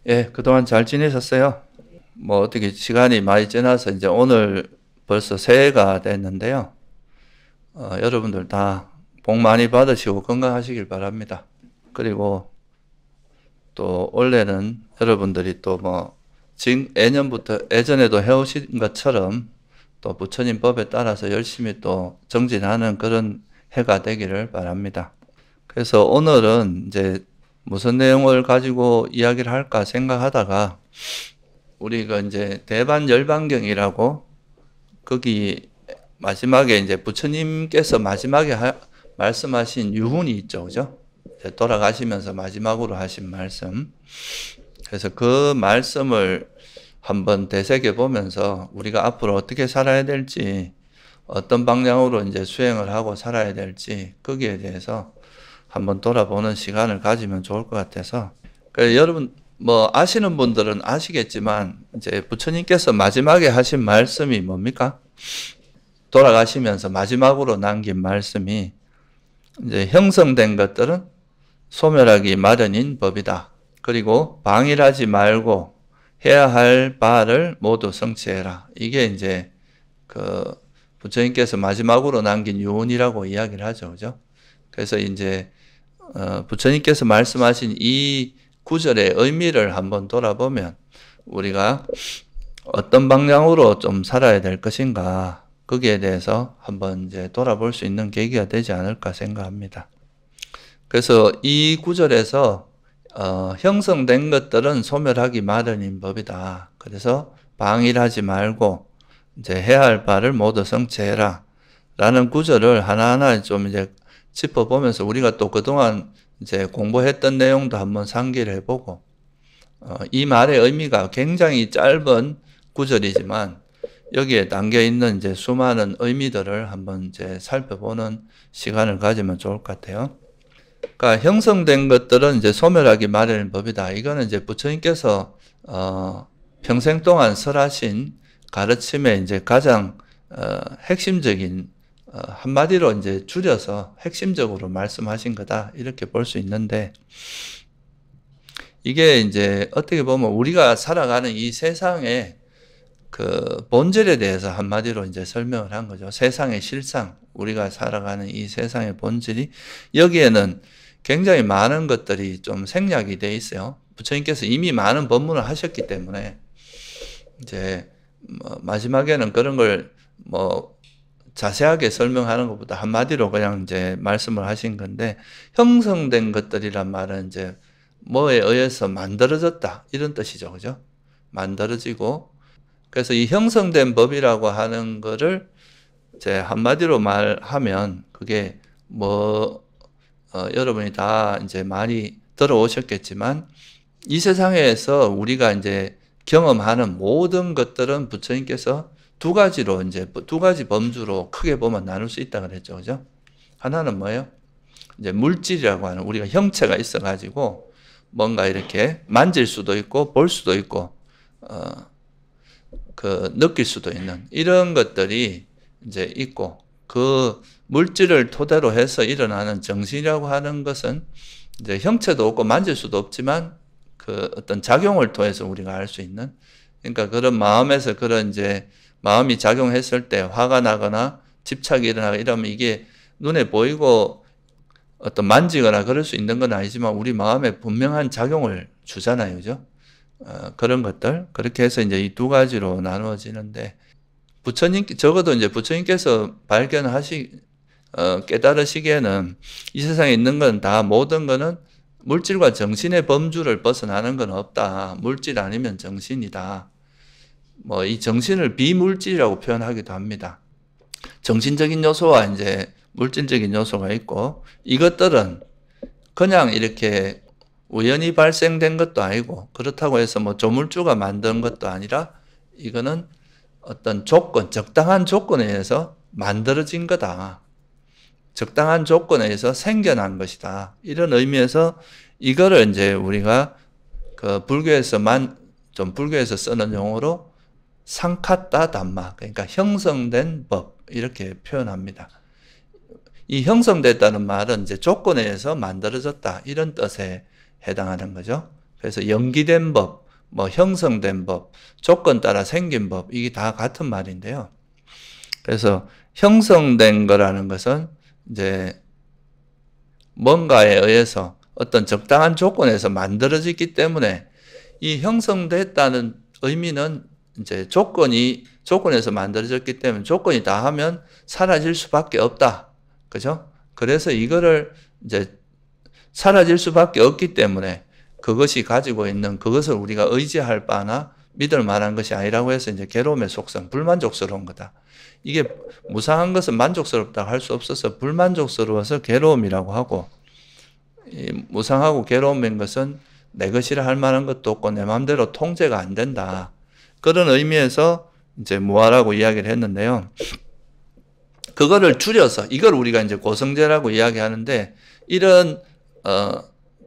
예, 그동안 잘 지내셨어요? 뭐 어떻게 시간이 많이 지나서 이제 오늘 벌써 새해가 됐는데요. 여러분들 다 복 많이 받으시고 건강하시길 바랍니다. 그리고 또 원래는 여러분들이 또 뭐 지금 예년부터 예전에도 해오신 것처럼 또 부처님 법에 따라서 열심히 또 정진하는 그런 해가 되기를 바랍니다. 그래서 오늘은 이제 무슨 내용을 가지고 이야기를 할까 생각하다가 우리가 이제 대반 열반경이라고 거기 마지막에 이제 부처님께서 마지막에 말씀하신 유훈이 있죠, 그죠? 돌아가시면서 마지막으로 하신 말씀. 그래서 그 말씀을 한번 되새겨 보면서 우리가 앞으로 어떻게 살아야 될지, 어떤 방향으로 이제 수행을 하고 살아야 될지, 거기에 대해서 한번 돌아보는 시간을 가지면 좋을 것 같아서. 그래서 여러분, 뭐 아시는 분들은 아시겠지만 이제 부처님께서 마지막에 하신 말씀이 뭡니까? 돌아가시면서 마지막으로 남긴 말씀이 이제 형성된 것들은 소멸하기 마련인 법이다. 그리고 방일하지 말고 해야 할 바를 모두 성취해라. 이게 이제 그 부처님께서 마지막으로 남긴 유언이라고 이야기를 하죠, 그죠? 그래서 이제 부처님께서 말씀하신 이 구절의 의미를 한번 돌아보면 우리가 어떤 방향으로 좀 살아야 될 것인가 거기에 대해서 한번 이제 돌아볼 수 있는 계기가 되지 않을까 생각합니다. 그래서 이 구절에서 형성된 것들은 소멸하기 마련인 법이다. 그래서 방일하지 말고 이제 해야 할 바를 모두 성취해라. 라는 구절을 하나하나 좀 이제 짚어보면서 우리가 또 그동안 이제 공부했던 내용도 한번 상기를 해보고, 이 말의 의미가 굉장히 짧은 구절이지만 여기에 담겨 있는 이제 수많은 의미들을 한번 이제 살펴보는 시간을 가지면 좋을 것 같아요. 그러니까 형성된 것들은 이제 소멸하기 마련인 법이다. 이거는 이제 부처님께서 평생 동안 설하신 가르침의 이제 가장 핵심적인 한마디로 이제 줄여서 핵심적으로 말씀하신 거다. 이렇게 볼 수 있는데, 이게 이제 어떻게 보면 우리가 살아가는 이 세상의 그 본질에 대해서 한마디로 이제 설명을 한 거죠. 세상의 실상, 우리가 살아가는 이 세상의 본질이 여기에는 굉장히 많은 것들이 좀 생략이 돼 있어요. 부처님께서 이미 많은 법문을 하셨기 때문에 이제 마지막에는 그런 걸 뭐 자세하게 설명하는 것보다 한마디로 그냥 이제 말씀을 하신 건데, 형성된 것들이란 말은 이제 뭐에 의해서 만들어졌다 이런 뜻이죠, 그죠? 만들어지고, 그래서 이 형성된 법이라고 하는 거를 이제 한마디로 말하면 그게 뭐 여러분이 다 이제 많이 들어오셨겠지만 이 세상에서 우리가 이제 경험하는 모든 것들은 부처님께서 두 가지로 이제 두 가지 범주로 크게 보면 나눌 수 있다 그랬죠, 그죠? 하나는 뭐예요? 이제 물질이라고 하는 우리가 형체가 있어가지고 뭔가 이렇게 만질 수도 있고 볼 수도 있고 느낄 수도 있는 이런 것들이 이제 있고, 그 물질을 토대로 해서 일어나는 정신이라고 하는 것은 이제 형체도 없고 만질 수도 없지만 그 어떤 작용을 통해서 우리가 알 수 있는, 그러니까 그런 마음에서 그런 이제 마음이 작용했을 때 화가 나거나 집착이 일어나거나 이러면 이게 눈에 보이고 어떤 만지거나 그럴 수 있는 건 아니지만 우리 마음에 분명한 작용을 주잖아요, 그죠? 그런 것들, 그렇게 해서 이제 이 두 가지로 나누어지는데, 적어도 이제 부처님께서 깨달으시기에는 이 세상에 있는 건 다 모든 거는 물질과 정신의 범주를 벗어나는 건 없다. 물질 아니면 정신이다. 뭐 이 정신을 비물질이라고 표현하기도 합니다. 정신적인 요소와 이제 물질적인 요소가 있고, 이것들은 그냥 이렇게 우연히 발생된 것도 아니고 그렇다고 해서 뭐 조물주가 만든 것도 아니라 이거는 어떤 조건, 적당한 조건에 의해서 만들어진 거다. 적당한 조건에 의해서 생겨난 것이다. 이런 의미에서 이거를 이제 우리가 그 불교에서 쓰는 용어로 상카타 담마, 그러니까 형성된 법, 이렇게 표현합니다. 이 형성됐다는 말은 이제 조건에 의해서 만들어졌다, 이런 뜻에 해당하는 거죠. 그래서 연기된 법, 뭐 형성된 법, 조건 따라 생긴 법, 이게 다 같은 말인데요. 그래서 형성된 거라는 것은 이제 뭔가에 의해서 어떤 적당한 조건에서 만들어지기 때문에 이 형성됐다는 의미는 이제 조건에서 만들어졌기 때문에 조건이 다 하면 사라질 수밖에 없다. 그죠? 그래서 이거를 이제 사라질 수밖에 없기 때문에 그것이 가지고 있는 그것을 우리가 의지할 바나 믿을 만한 것이 아니라고 해서 이제 괴로움의 속성, 불만족스러운 거다. 이게 무상한 것은 만족스럽다고 할 수 없어서 불만족스러워서 괴로움이라고 하고, 무상하고 괴로움인 것은 내 것이라 할 만한 것도 없고 내 마음대로 통제가 안 된다. 그런 의미에서 이제 무아라고 이야기를 했는데요. 그거를 줄여서 이걸 우리가 이제 고성제라고 이야기하는데, 이런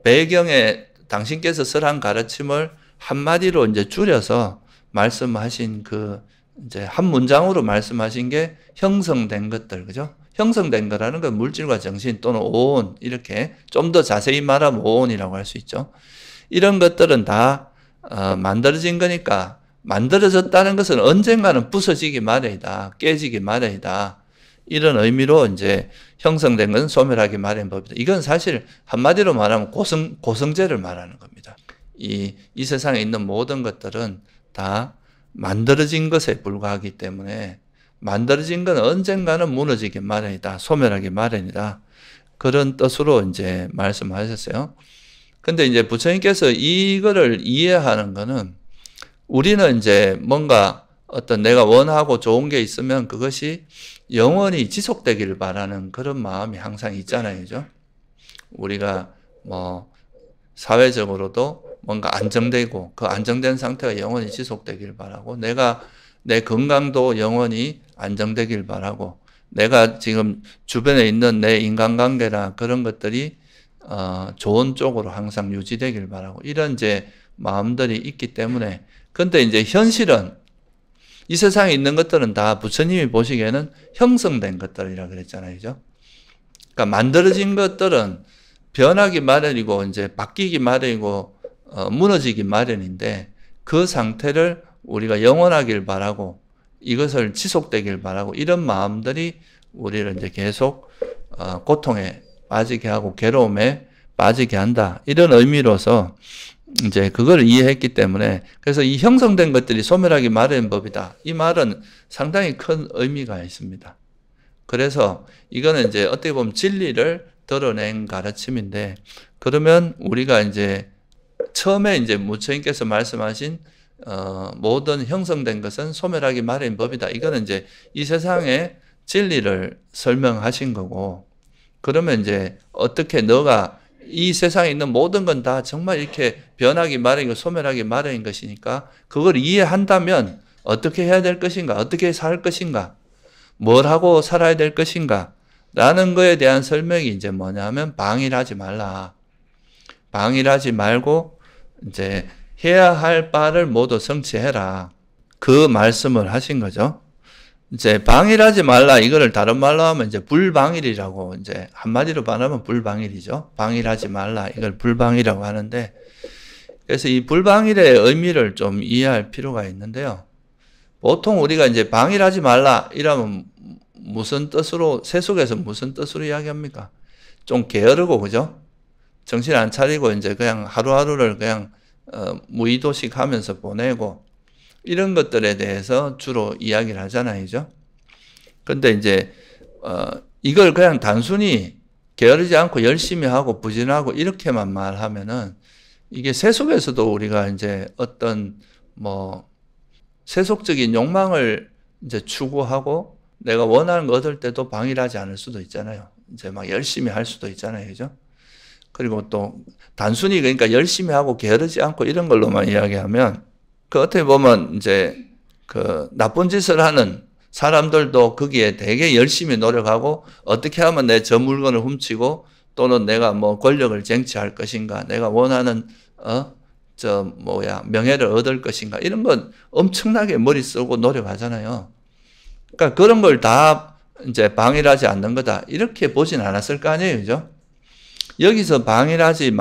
배경에 당신께서 설한 가르침을 한마디로 이제 줄여서 말씀하신 그 이제 한 문장으로 말씀하신 게 형성된 것들, 그죠? 형성된 거라는 건 물질과 정신 또는 오온, 이렇게 좀 더 자세히 말하면 오온이라고 할 수 있죠. 이런 것들은 다 만들어진 거니까, 만들어졌다는 것은 언젠가는 부서지기 마련이다, 깨지기 마련이다. 이런 의미로 이제 형성된 것은 소멸하기 마련인 법이다. 이건 사실 한마디로 말하면 고성제를 말하는 겁니다. 이 세상에 있는 모든 것들은 다 만들어진 것에 불과하기 때문에 만들어진 건 언젠가는 무너지기 마련이다, 소멸하기 마련이다. 그런 뜻으로 이제 말씀하셨어요. 근데 이제 부처님께서 이거를 이해하는 거는, 우리는 이제 뭔가 어떤 내가 원하고 좋은 게 있으면 그것이 영원히 지속되기를 바라는 그런 마음이 항상 있잖아요. 그죠? 우리가 뭐 사회적으로도 뭔가 안정되고 그 안정된 상태가 영원히 지속되길 바라고, 내 건강도 영원히 안정되길 바라고, 내가 지금 주변에 있는 내 인간관계나 그런 것들이 좋은 쪽으로 항상 유지되길 바라고, 이런 이제 마음들이 있기 때문에. 근데 이제 현실은 이 세상에 있는 것들은 다 부처님이 보시기에는 형성된 것들이라 그랬잖아요. 그죠? 그러니까 만들어진 것들은 변하기 마련이고 이제 바뀌기 마련이고 무너지기 마련인데, 그 상태를 우리가 영원하길 바라고 이것을 지속되길 바라고, 이런 마음들이 우리를 이제 계속 고통에 빠지게 하고 괴로움에 빠지게 한다. 이런 의미로서 이제 그걸 이해했기 때문에, 그래서 이 형성된 것들이 소멸하기 마련인 법이다. 이 말은 상당히 큰 의미가 있습니다. 그래서 이거는 이제 어떻게 보면 진리를 드러낸 가르침인데, 그러면 우리가 이제 처음에 이제 부처님께서 말씀하신 모든 형성된 것은 소멸하기 마련인 법이다. 이거는 이제 이 세상의 진리를 설명하신 거고, 그러면 이제 어떻게 너가 이 세상에 있는 모든 건 다 정말 이렇게 변하기 마련이고 소멸하기 마련인 것이니까 그걸 이해한다면 어떻게 해야 될 것인가, 어떻게 살 것인가, 뭘 하고 살아야 될 것인가 라는 거에 대한 설명이 이제 뭐냐면, 방일하지 말라. 방일하지 말고 이제 해야 할 바를 모두 성취해라. 그 말씀을 하신 거죠. 이제 방일하지 말라, 이거를 다른 말로 하면 이제 불방일이라고, 이제 한마디로 말하면 불방일이죠. 방일하지 말라, 이걸 불방이라고 하는데, 그래서 이 불방일의 의미를 좀 이해할 필요가 있는데요. 보통 우리가 이제 방일하지 말라 이러면 무슨 뜻으로, 세속에서 무슨 뜻으로 이야기합니까? 좀 게으르고, 그죠? 정신 안 차리고 이제 그냥 하루하루를 그냥 무의도식 하면서 보내고, 이런 것들에 대해서 주로 이야기를 하잖아요. 그죠? 근데 이제 이걸 그냥 단순히 게으르지 않고 열심히 하고 부진하고 이렇게만 말하면은, 이게 세속에서도 우리가 이제 어떤 뭐 세속적인 욕망을 이제 추구하고 내가 원하는 거 얻을 때도 방일하지 않을 수도 있잖아요. 이제 막 열심히 할 수도 있잖아요. 그죠? 그리고 또 단순히 그러니까 열심히 하고 게으르지 않고 이런 걸로만 이야기하면, 그 어떻게 보면 이제 그 나쁜 짓을 하는 사람들도 거기에 되게 열심히 노력하고, 어떻게 하면 내 저 물건을 훔치고 또는 내가 뭐 권력을 쟁취할 것인가, 내가 원하는 명예를 얻을 것인가, 이런 건 엄청나게 머리 쓰고 노력하잖아요. 그러니까 그런 걸 다 이제 방일하지 않는 거다, 이렇게 보진 않았을 거 아니에요. 그죠? 여기서 방일하지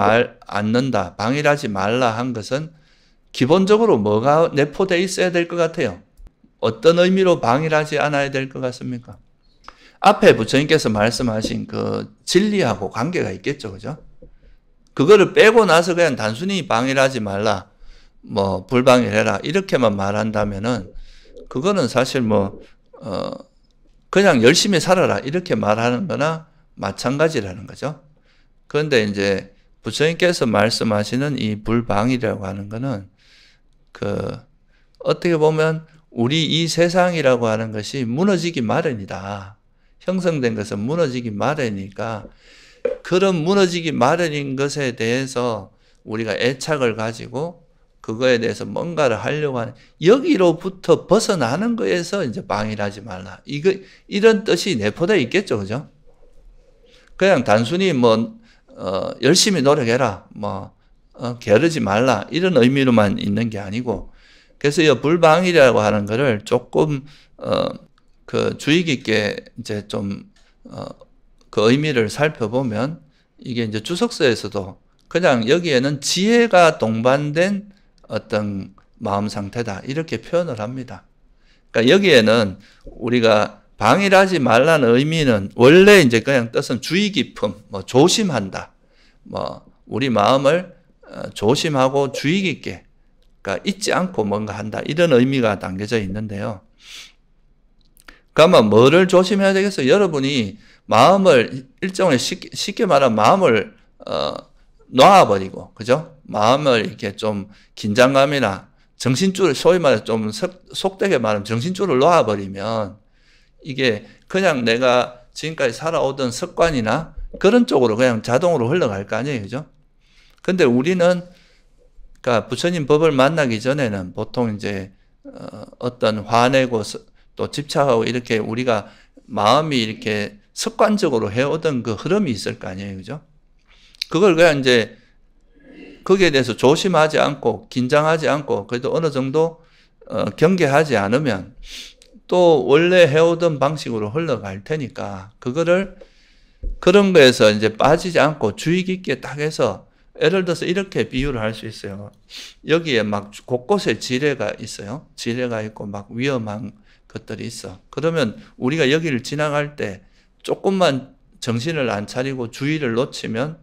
않는다, 방일하지 말라 한 것은 기본적으로 뭐가 내포되어 있어야 될 것 같아요? 어떤 의미로 방일하지 않아야 될 것 같습니까? 앞에 부처님께서 말씀하신 그 진리하고 관계가 있겠죠, 그죠? 그거를 빼고 나서 그냥 단순히 방일하지 말라, 뭐 불방일해라 이렇게만 말한다면은 그거는 사실 뭐 그냥 열심히 살아라 이렇게 말하는 거나 마찬가지라는 거죠. 그런데 이제 부처님께서 말씀하시는 이 불방이라고 하는 거는 어떻게 보면 우리 이 세상이라고 하는 것이 무너지기 마련이다. 형성된 것은 무너지기 마련이니까 그런 무너지기 마련인 것에 대해서 우리가 애착을 가지고 그거에 대해서 뭔가를 하려고 하는, 여기로부터 벗어나는 거에서 이제 방일하지 말라. 이런 뜻이 내포되어 있겠죠, 그죠? 그냥 단순히 열심히 노력해라, 게으르지 말라, 이런 의미로만 있는 게 아니고, 그래서 이 불방이라고 하는 거를 조금, 주의 깊게 이제 그 의미를 살펴보면, 이게 이제 주석서에서도 그냥 여기에는 지혜가 동반된 어떤 마음 상태다, 이렇게 표현을 합니다. 그러니까 여기에는 우리가 방일하지 말라는 의미는 원래 이제 그냥 뜻은 주의 깊음, 조심한다, 우리 마음을 조심하고 주의 깊게, 그러니까 잊지 않고 뭔가 한다, 이런 의미가 담겨져 있는데요. 그러면 뭐를 조심해야 되겠어요? 여러분이 마음을 일종의 쉽게 말하면 마음을 놔버리고, 그죠? 마음을 이렇게 좀 긴장감이나 정신줄을, 소위 말해서 좀 속되게 말하면 정신줄을 놔버리면 이게 그냥 내가 지금까지 살아오던 습관이나 그런 쪽으로 그냥 자동으로 흘러갈 거 아니에요, 그죠? 근데 우리는, 그러니까 부처님 법을 만나기 전에는 보통 이제 어떤 화내고 또 집착하고 이렇게 우리가 마음이 이렇게 습관적으로 해오던 그 흐름이 있을 거 아니에요, 그죠? 그걸 그냥 이제 거기에 대해서 조심하지 않고 긴장하지 않고 그래도 어느 정도 경계하지 않으면 또 원래 해오던 방식으로 흘러갈 테니까 그거를 그런 거에서 이제 빠지지 않고 주의 깊게 딱 해서, 예를 들어서 이렇게 비유를 할 수 있어요. 여기에 막 곳곳에 지뢰가 있어요. 지뢰가 있고 막 위험한 것들이 있어. 그러면 우리가 여기를 지나갈 때 조금만 정신을 안 차리고 주의를 놓치면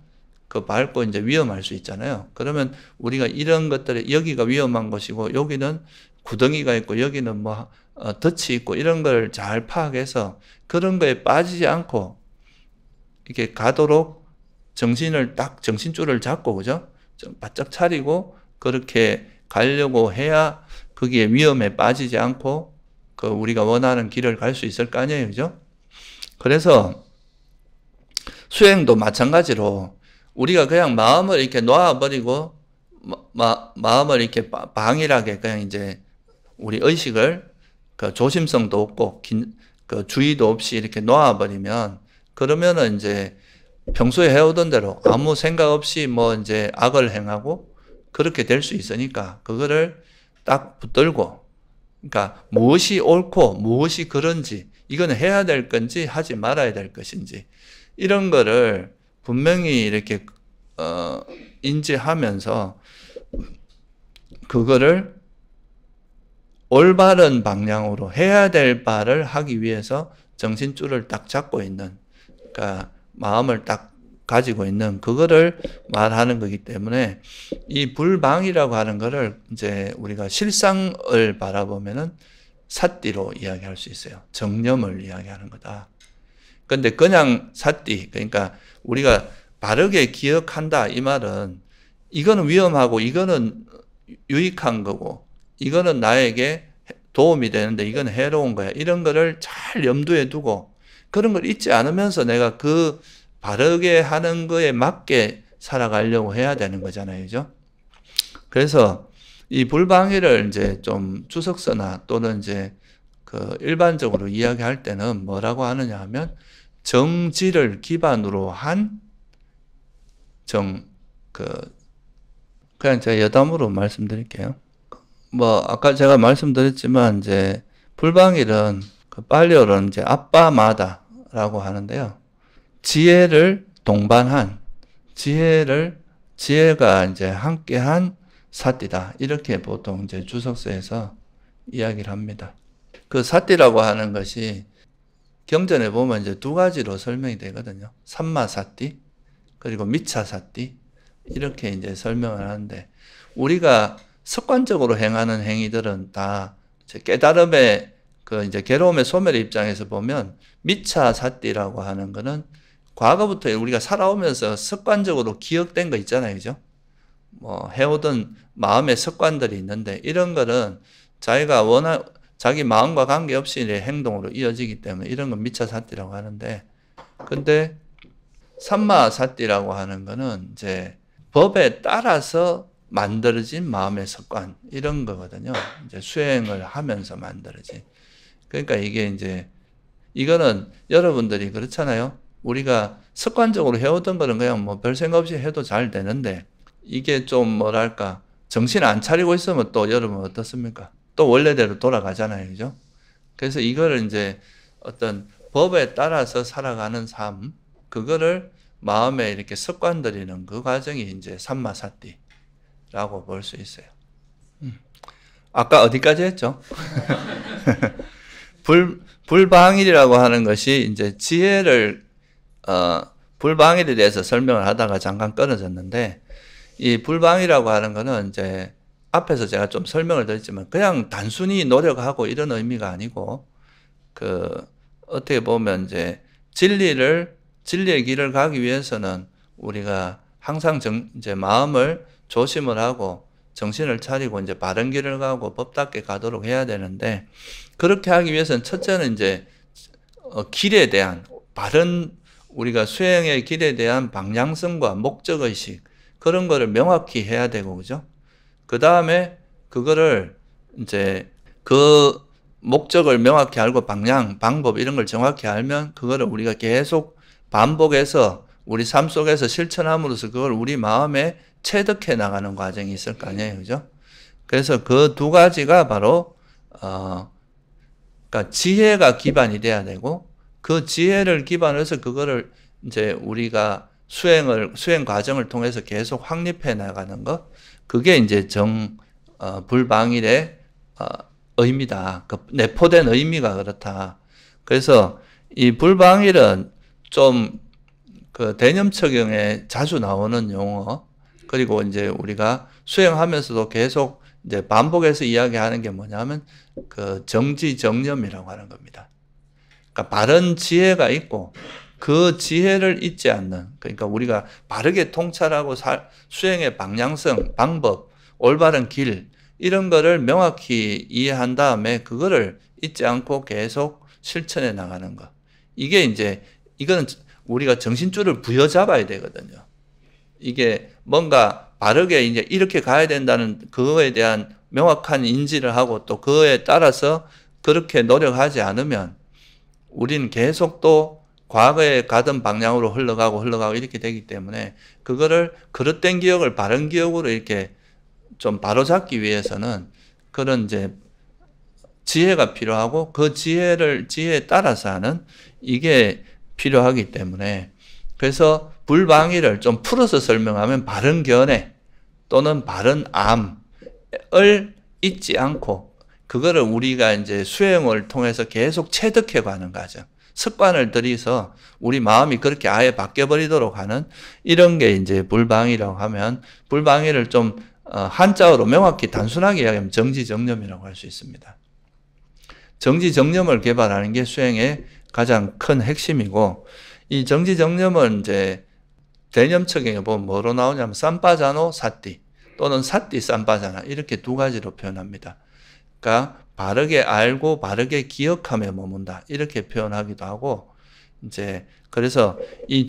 그 밟고 이제 위험할 수 있잖아요. 그러면 우리가 이런 것들에 여기가 위험한 곳이고 여기는 구덩이가 있고 여기는 덫이 있고 이런 걸 잘 파악해서 그런 거에 빠지지 않고 이렇게 가도록 정신줄을 잡고, 그죠? 좀 바짝 차리고 그렇게 가려고 해야 거기에 위험에 빠지지 않고 우리가 원하는 길을 갈 수 있을 거 아니에요, 그죠? 그래서 수행도 마찬가지로 우리가 그냥 마음을 이렇게 놔버리고, 마음을 이렇게 방일하게 그냥 이제 우리 의식을 조심성도 없고, 주의도 없이 이렇게 놔버리면, 그러면은 이제 평소에 해오던 대로 아무 생각 없이 이제 악을 행하고 그렇게 될 수 있으니까, 그거를 딱 붙들고, 그러니까 무엇이 옳고 무엇이 그런지, 이건 해야 될 건지 하지 말아야 될 것인지, 이런 거를 분명히 이렇게 인지하면서 그거를 올바른 방향으로 해야 될 바를 하기 위해서 정신줄을 딱 잡고 있는, 그러니까 마음을 딱 가지고 있는 그거를 말하는 거기 때문에 이 불방이라고 하는 거를 이제 우리가 실상을 바라보면은 삿띠로 이야기할 수 있어요. 정념을 이야기하는 거다. 근데 그냥 삿띠, 그러니까 우리가 바르게 기억한다, 이 말은 이거는 위험하고 이거는 유익한 거고 이거는 나에게 도움이 되는데 이건 해로운 거야, 이런 거를 잘 염두에 두고 그런 걸 잊지 않으면서 내가 그 바르게 하는 거에 맞게 살아가려고 해야 되는 거잖아요, 그죠? 그래서 이 불방위를 이제 좀 주석서나 또는 이제 일반적으로 이야기할 때는 뭐라고 하느냐 하면 정지를 기반으로 한 그냥 제가 여담으로 말씀드릴게요. 아까 제가 말씀드렸지만 이제 불방일은 팔리어로는 이제 아빠마다라고 하는데요. 지혜를 동반한, 지혜가 이제 함께한 사띠다. 이렇게 보통 이제 주석서에서 이야기를 합니다. 그 사띠라고 하는 것이 경전에 보면 이제 두 가지로 설명이 되거든요. 삼마사띠, 그리고 미차사띠. 이렇게 이제 설명을 하는데, 우리가 습관적으로 행하는 행위들은 다 이제 깨달음의 이제 괴로움의 소멸의 입장에서 보면 미차사띠라고 하는 거는 과거부터 우리가 살아오면서 습관적으로 기억된 거 있잖아요. 그죠? 뭐 해오던 마음의 습관들이 있는데, 이런 거는 자기 마음과 관계없이 행동으로 이어지기 때문에 이런 건 미차사띠라고 하는데, 근데 삼마사띠라고 하는 거는 이제 법에 따라서 만들어진 마음의 습관, 이런 거거든요. 이제 수행을 하면서 만들어진. 그러니까 이거는 여러분들이 그렇잖아요. 우리가 습관적으로 해오던 거는 그냥 뭐 별 생각 없이 해도 잘 되는데, 이게 좀 뭐랄까, 정신 안 차리고 있으면 또 여러분 어떻습니까? 또 원래대로 돌아가잖아요. 그죠? 그래서 이거를 이제 어떤 법에 따라서 살아가는 삶, 그거를 마음에 이렇게 습관 들이는 그 과정이 이제 삼마사띠라고 볼 수 있어요. 아까 어디까지 했죠? 불방일이라고 하는 것이 이제 불방일에 대해서 설명을 하다가 잠깐 끊어졌는데, 이 불방이라고 하는 거는 이제 앞에서 제가 좀 설명을 드렸지만 그냥 단순히 노력하고 이런 의미가 아니고, 어떻게 보면 이제 진리의 길을 가기 위해서는 우리가 항상 이제 마음을 조심을 하고 정신을 차리고 이제 바른 길을 가고 법답게 가도록 해야 되는데, 그렇게 하기 위해서는 첫째는 이제 길에 대한 우리가 수행의 길에 대한 방향성과 목적의식, 그런 거를 명확히 해야 되고, 그죠? 그 다음에 그거를 이제 그 목적을 명확히 알고 방법 이런 걸 정확히 알면 그거를 우리가 계속 반복해서 우리 삶 속에서 실천함으로써 그걸 우리 마음에 체득해 나가는 과정이 있을 거 아니에요. 그죠? 그래서 그 두 가지가 바로, 그러니까 지혜가 기반이 돼야 되고, 그 지혜를 기반으로 해서 그거를 이제 우리가 수행 과정을 통해서 계속 확립해 나가는 것, 그게 이제 불방일의 의미다. 내포된 의미가 그렇다. 그래서 이 불방일은 좀 대념처경에 자주 나오는 용어, 그리고 이제 우리가 수행하면서도 계속 이제 반복해서 이야기하는 게 뭐냐면 정지정념이라고 하는 겁니다. 그러니까 바른 지혜가 있고 그 지혜를 잊지 않는, 그러니까 우리가 바르게 통찰하고 수행의 방향성, 방법, 올바른 길, 이런 거를 명확히 이해한 다음에 그거를 잊지 않고 계속 실천해 나가는 것. 이거는 우리가 정신줄을 부여잡아야 되거든요. 이게 뭔가 바르게 이제 이렇게 가야 된다는 그거에 대한 명확한 인지를 하고 또 그거에 따라서 그렇게 노력하지 않으면 우리는 계속 또 과거에 가던 방향으로 흘러가고 이렇게 되기 때문에, 그거를 그릇된 기억을 바른 기억으로 이렇게 좀 바로잡기 위해서는 그런 이제 지혜가 필요하고, 그 지혜에 따라서 하는 이게 필요하기 때문에, 그래서 불방일을 좀 풀어서 설명하면 바른 견해 또는 바른 암을 잊지 않고 그거를 우리가 이제 수행을 통해서 계속 체득해 가는 과정, 습관을 들이서 우리 마음이 그렇게 아예 바뀌어버리도록 하는 이런 게 이제 불방이라고 하면, 불방이를 좀 한자어로 명확히 단순하게 이야기하면 정지정념이라고 할 수 있습니다. 정지정념을 개발하는 게 수행의 가장 큰 핵심이고, 이 정지정념은 이제 대념처경에 보면 뭐로 나오냐면 삼빠자노 사띠 또는 사띠 삼빠자나, 이렇게 두 가지로 표현합니다. 그러니까 바르게 알고 바르게 기억하며 머문다, 이렇게 표현하기도 하고, 이제 그래서 이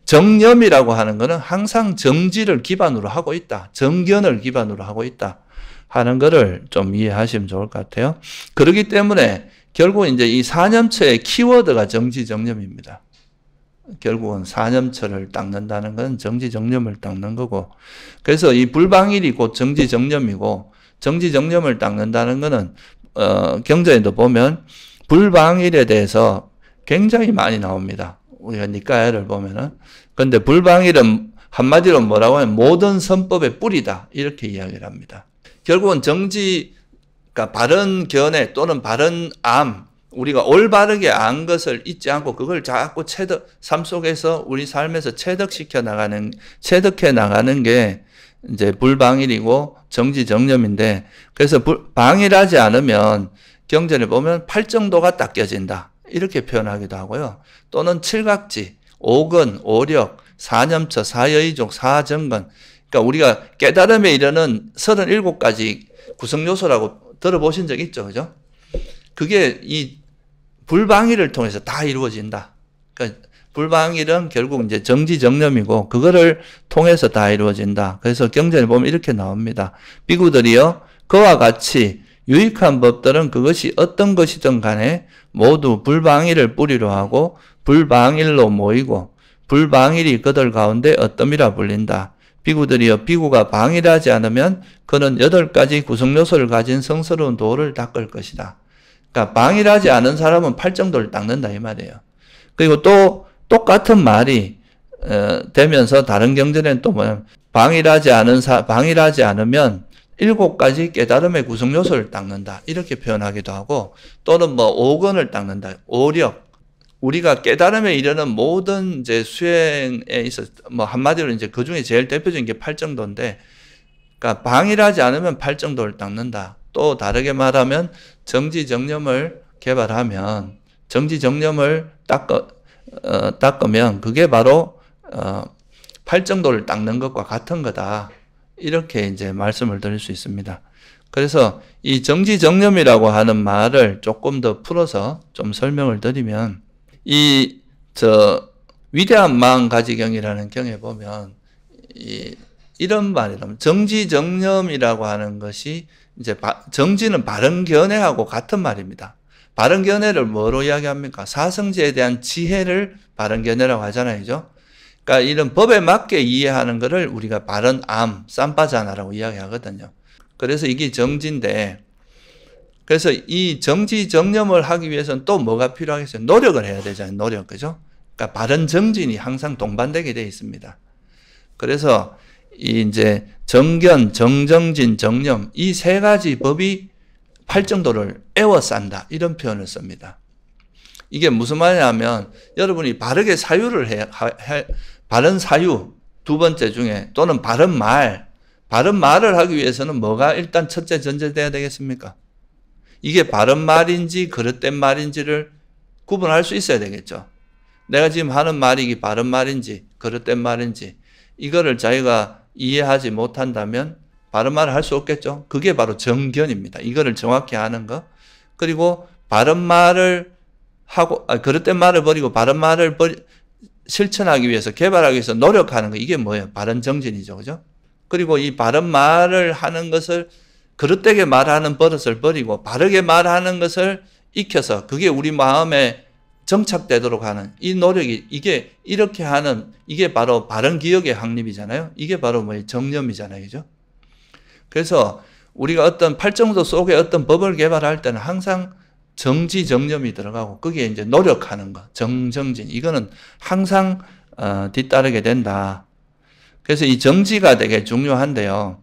정념이라고 하는 것은 항상 정지를 기반으로 하고 있다, 정견을 기반으로 하고 있다 하는 것을 좀 이해하시면 좋을 것 같아요. 그렇기 때문에 결국 이제 이 사념처의 키워드가 정지정념입니다. 결국은 사념처를 닦는다는 건 정지정념을 닦는 거고, 그래서 이 불방일이 곧 정지정념이고, 정지정념을 닦는다는 것은 경전에도 보면 불방일에 대해서 굉장히 많이 나옵니다. 우리가 니까야를 보면은. 근데 불방일은 한마디로 뭐라고 하면 모든 선법의 뿌리다. 이렇게 이야기를 합니다. 결국은 정지, 그러니까 바른 견해 또는 바른 암, 우리가 올바르게 안 것을 잊지 않고 그걸 자꾸 삶 속에서 우리 삶에서 체득해 나가는 게 이제 불방일이고 정지정념인데, 그래서 방일하지 않으면 경전에 보면 팔정도가 딱 깨진다. 이렇게 표현하기도 하고요. 또는 칠각지, 오근, 오력, 사념처, 사여의족, 사정근. 그러니까 우리가 깨달음에 이르는 37가지 구성요소라고 들어보신 적 있죠? 그죠? 그게 이 불방일을 통해서 다 이루어진다. 그러니까 불방일은 결국 이제 정지정념이고 그거를 통해서 다 이루어진다. 그래서 경전에 보면 이렇게 나옵니다. 비구들이여 그와 같이 유익한 법들은 그것이 어떤 것이든 간에 모두 불방일을 뿌리로 하고 불방일로 모이고 불방일이 그들 가운데 어떠미라 불린다. 비구들이여 비구가 방일하지 않으면 그는 8가지 구성요소를 가진 성스러운 도를 닦을 것이다. 그러니까 방일하지 않은 사람은 팔정도를 닦는다 이 말이에요. 그리고 또 똑같은 말이 되면서 다른 경전에는 또 뭐냐면 방일하지 않으면 7가지 깨달음의 구성요소를 닦는다. 이렇게 표현하기도 하고, 또는 뭐 오건을 닦는다. 오력. 우리가 깨달음에 이르는 모든 이제 수행에 있어서 뭐 한마디로 이제 그 중에 제일 대표적인 게 팔정도인데, 그러니까 방일하지 않으면 팔정도를 닦는다. 또 다르게 말하면 정지정념을 개발하면 정지정념을 닦으면 그게 바로 팔정도를 닦는 것과 같은 거다. 이렇게 이제 말씀을 드릴 수 있습니다. 그래서 이 정지정념이라고 하는 말을 조금 더 풀어서 좀 설명을 드리면, 위대한 마음가지경이라는 경에 보면 이런 말이라면 정지정념이라고 하는 것이 이제 정지는 바른 견해하고 같은 말입니다. 바른 견해를 뭐로 이야기합니까? 사성제에 대한 지혜를 바른 견해라고 하잖아요. 그죠? 그러니까 이런 법에 맞게 이해하는 것을 우리가 바른 암, 쌈바자나라고 이야기하거든요. 그래서 이게 정지인데, 그래서 이 정지정념을 하기 위해서는 또 뭐가 필요하겠어요? 노력을 해야 되잖아요. 노력. 그죠? 그러니까 바른 정진이 항상 동반되게 되어 있습니다. 그래서 이제 정견, 정정진, 정념 이 3가지 법이 팔정도를 에워싼다. 이런 표현을 씁니다. 이게 무슨 말이냐면 여러분이 바르게 사유를 바른 사유 2번째 중에 또는 바른 말을 하기 위해서는 뭐가 일단 첫째 전제돼야 되겠습니까? 이게 바른 말인지 그릇된 말인지를 구분할 수 있어야 되겠죠. 내가 지금 하는 말이 이게 바른 말인지 그릇된 말인지 이거를 자기가 이해하지 못한다면 바른 말을 할 수 없겠죠. 그게 바로 정견입니다. 이거를 정확히 아는 거. 그리고 바른 말을 하고 그릇된 말을 버리고 바른 말을 실천하기 위해서 개발하기 위해서 노력하는 거. 이게 뭐예요? 바른 정진이죠. 그죠? 그리고 이 바른 말을 하는 것을 그릇되게 말하는 버릇을 버리고 바르게 말하는 것을 익혀서 그게 우리 마음에 정착되도록 하는 이 노력이 이게 바로 바른 기억의 확립이잖아요. 이게 바로 뭐예요? 정념이잖아요. 그죠? 그래서 우리가 어떤 팔정도 속에 어떤 법을 개발할 때는 항상 정지정념이 들어가고 거기에 이제 노력하는 거, 정정진 이거는 항상 뒤따르게 된다. 그래서 이 정지가 되게 중요한데요.